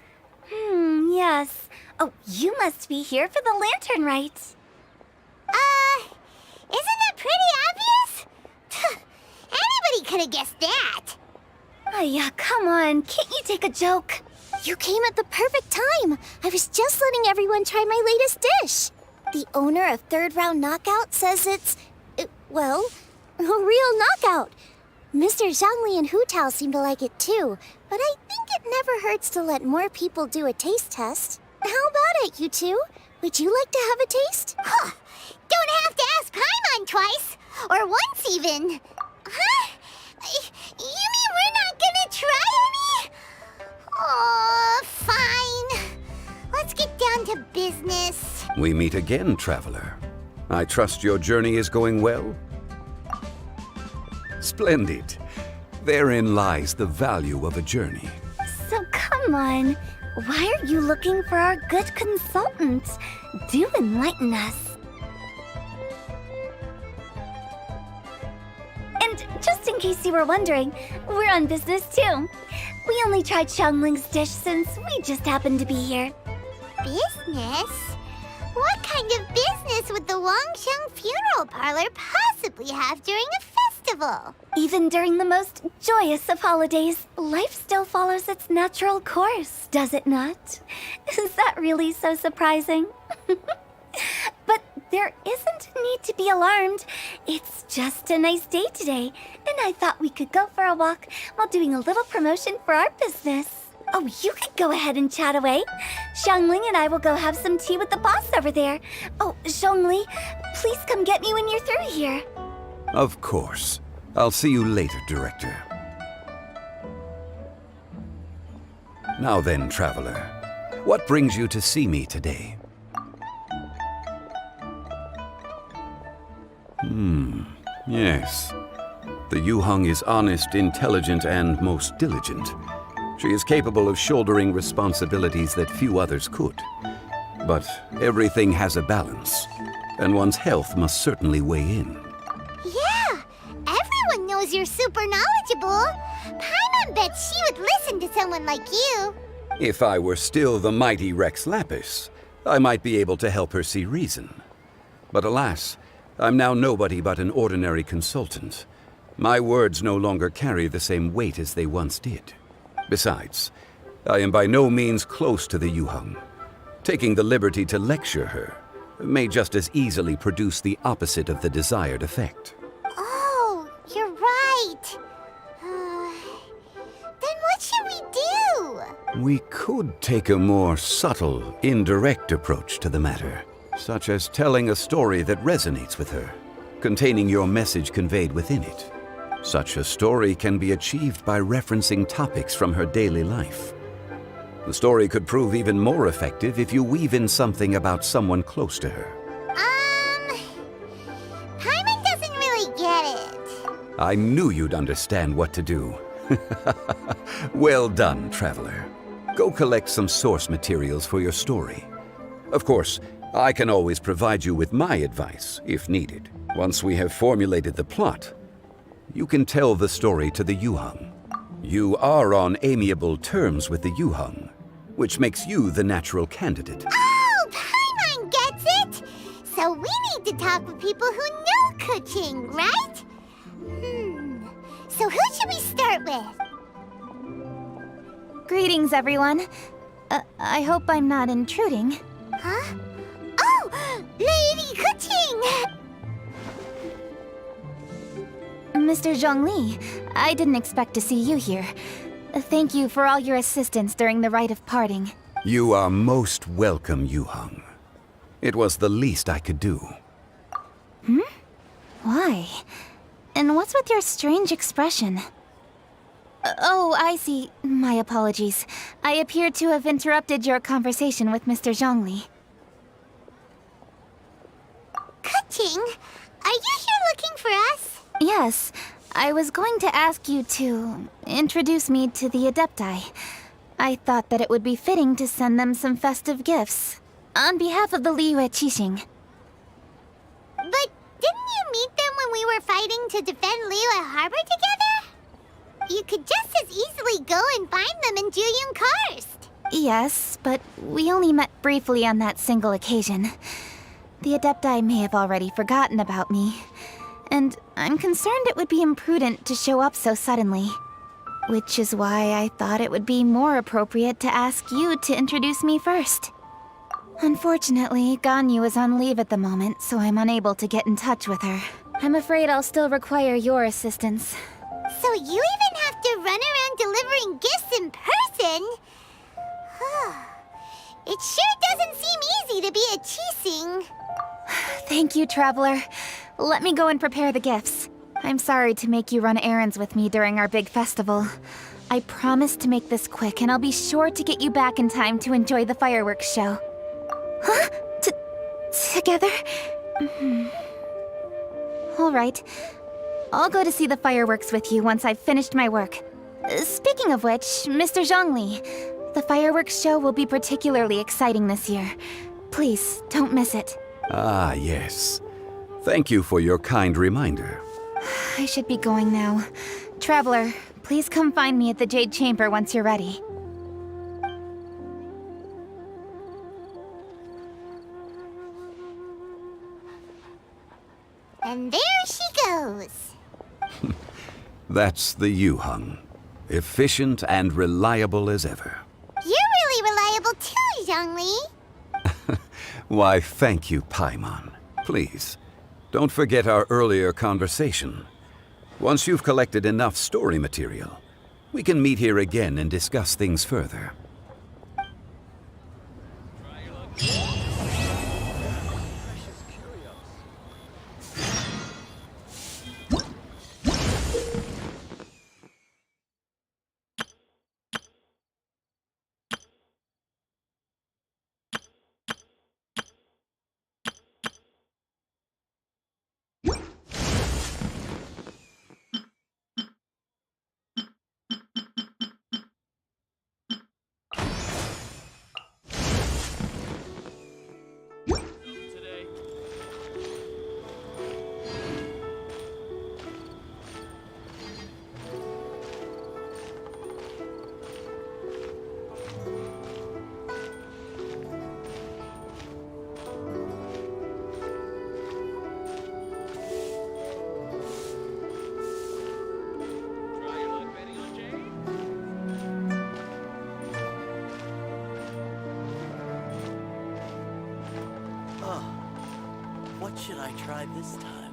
O: Yes. Oh, you must be here for the lantern rite.
G: Isn't that pretty obvious? Anybody could have guessed that.
O: Oh, yeah, come on. Can't you take a joke?
G: You came at the perfect time. I was just letting everyone try my latest dish. The owner of Third Round Knockout says it's, well, a real knockout. Mr. Zhongli and Hu Tao seem to like it too, but I think it never hurts to let more people do a taste test. How about it, you two? Would you like to have a taste? Huh. Don't have to ask Paimon twice, or once even. Huh? You mean we're not gonna try any? Oh, fine. Let's get down to business.
U: We meet again, Traveler. I trust your journey is going well? Splendid. Therein lies the value of a journey.
O: So come on. Why are you looking for our good consultant? Do enlighten us. And just in case you were wondering, we're on business too. We only tried Xiangling's dish since we just happened to be here.
G: Business? What kind of business would the Wangsheng funeral parlor possibly have during a festival?
O: Even during the most joyous of holidays, life still follows its natural course, does it not? Is that really so surprising? But there isn't a need to be alarmed. It's just a nice day today, and I thought we could go for a walk while doing a little promotion for our business. Oh, you could go ahead and chat away. Xiangling and I will go have some tea with the boss over there. Oh, Zhongli, please come get me when you're through here.
U: Of course. I'll see you later, Director. Now then, traveler, what brings you to see me today? Yes. The Yuheng is honest, intelligent, and most diligent. She is capable of shouldering responsibilities that few others could. But everything has a balance, and one's health must certainly weigh in.
G: Yeah, everyone knows you're super knowledgeable. Paimon bet she would listen to someone like you.
U: If I were still the mighty Rex Lapis, I might be able to help her see reason. But alas, I'm now nobody but an ordinary consultant. My words no longer carry the same weight as they once did. Besides, I am by no means close to the Yuheng. Taking the liberty to lecture her may just as easily produce the opposite of the desired effect.
G: Oh, you're right. Then what should we do?
U: We could take a more subtle, indirect approach to the matter, such as telling a story that resonates with her, containing your message conveyed within it. Such a story can be achieved by referencing topics from her daily life. The story could prove even more effective if you weave in something about someone close to her.
G: Paimon doesn't really get it.
U: I knew you'd understand what to do. Well done, traveler. Go collect some source materials for your story. Of course, I can always provide you with my advice, if needed. Once we have formulated the plot, you can tell the story to the Yuheng. You are on amiable terms with the Yuheng, which makes you the natural candidate.
G: Oh, Paimon gets it! So we need to talk with people who know Kuching, right? So who should we start with?
A: Greetings, everyone. I hope I'm not intruding.
G: Huh? Oh! Lady Kuching!
A: Mr. Zhongli, I didn't expect to see you here. Thank you for all your assistance during the rite of parting.
U: You are most welcome, Yuheng. It was the least I could do.
A: Why? And what's with your strange expression? Oh, I see. My apologies. I appear to have interrupted your conversation with Mr. Zhongli.
G: Kuching, are you here looking for us?
A: Yes. I was going to ask you to introduce me to the Adepti. I thought that it would be fitting to send them some festive gifts. On behalf of the Liyue Qixing.
G: But didn't you meet them when we were fighting to defend Liyue Harbor together? You could just as easily go and find them in Juyun Karst.
A: Yes, but we only met briefly on that single occasion. The Adepti may have already forgotten about me. And I'm concerned it would be imprudent to show up so suddenly. Which is why I thought it would be more appropriate to ask you to introduce me first. Unfortunately, Ganyu is on leave at the moment, so I'm unable to get in touch with her. I'm afraid I'll still require your assistance.
G: So you even have to run around delivering gifts in person? It sure doesn't seem easy to be a Qixing.
A: Thank you, Traveler. Let me go and prepare the gifts. I'm sorry to make you run errands with me during our big festival. I promise to make this quick, and I'll be sure to get you back in time to enjoy the fireworks show. Huh? Together? All right. I'll go to see the fireworks with you once I've finished my work. Speaking of which, Mr. Zhongli, the fireworks show will be particularly exciting this year. Please, don't miss it.
U: Ah, yes. Thank you for your kind reminder.
A: I should be going now. Traveler, please come find me at the Jade Chamber once you're ready.
G: And there she goes.
U: That's the Yuheng. Efficient and reliable as ever.
G: You're really reliable too, Zhongli.
U: Why, thank you, Paimon. Please, don't forget our earlier conversation. Once you've collected enough story material, we can meet here again and discuss things further.
B: What should I try this time?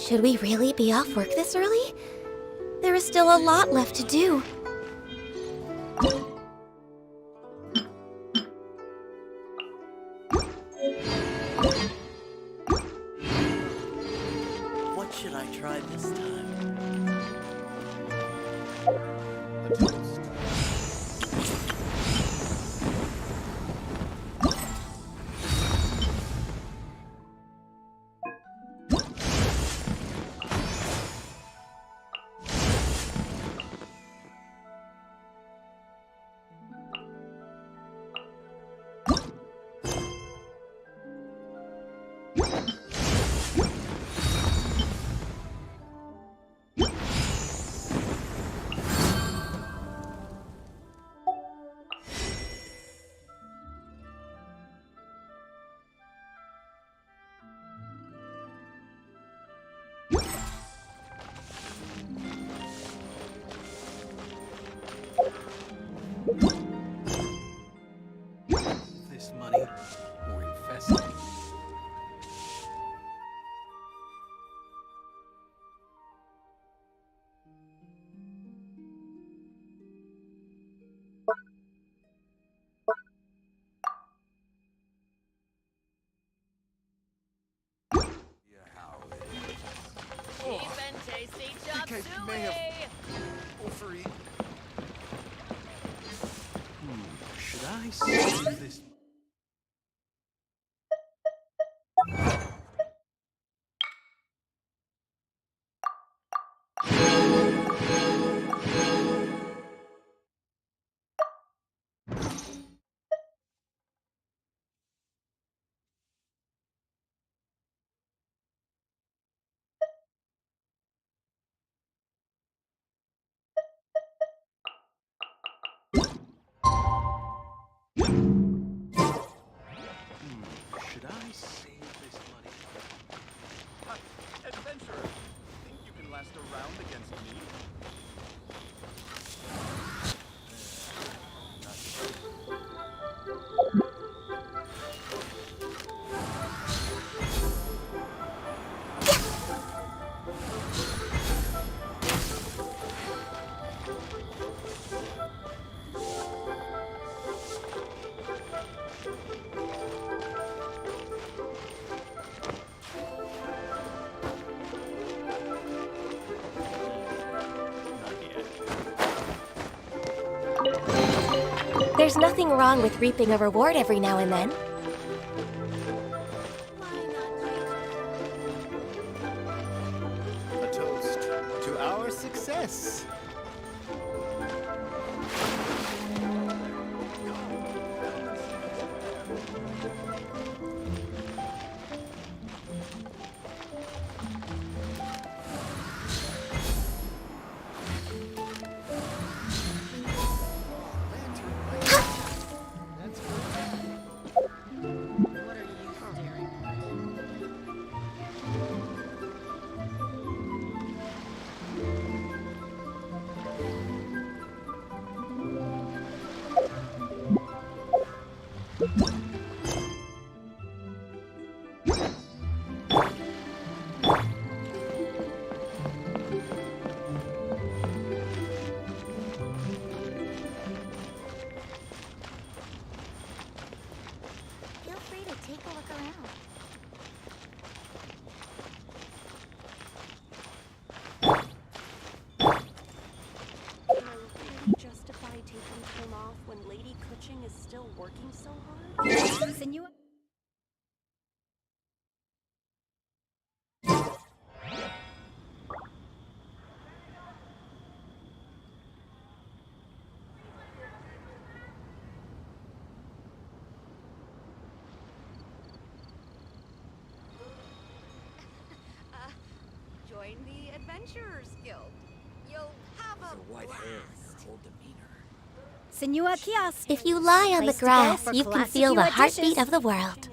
D: Should we really be off work this early? There is still a lot left to do.
B: What should I try this time? This money or investing?
C: May have overeaten.
B: Should I save this? Should I save this money?
C: Adventurer, think you can last a round against me?
D: There's nothing wrong with reaping a reward every now and then.
C: A toast to our success.
G: Feel free to take a look around.
H: Can I really justify taking time off when Lady Kuching is still working so hard?
A: Senua?
H: Join the Adventurers Guild. You'll have a
B: White
H: blast.
B: hair and cold demeanor.
A: Senua Kiosk.
D: If you lie on the
A: Place to go
D: grass,
A: for
D: you can
A: classic
D: feel the
A: Yua
D: heartbeat
A: dishes.
D: of the world.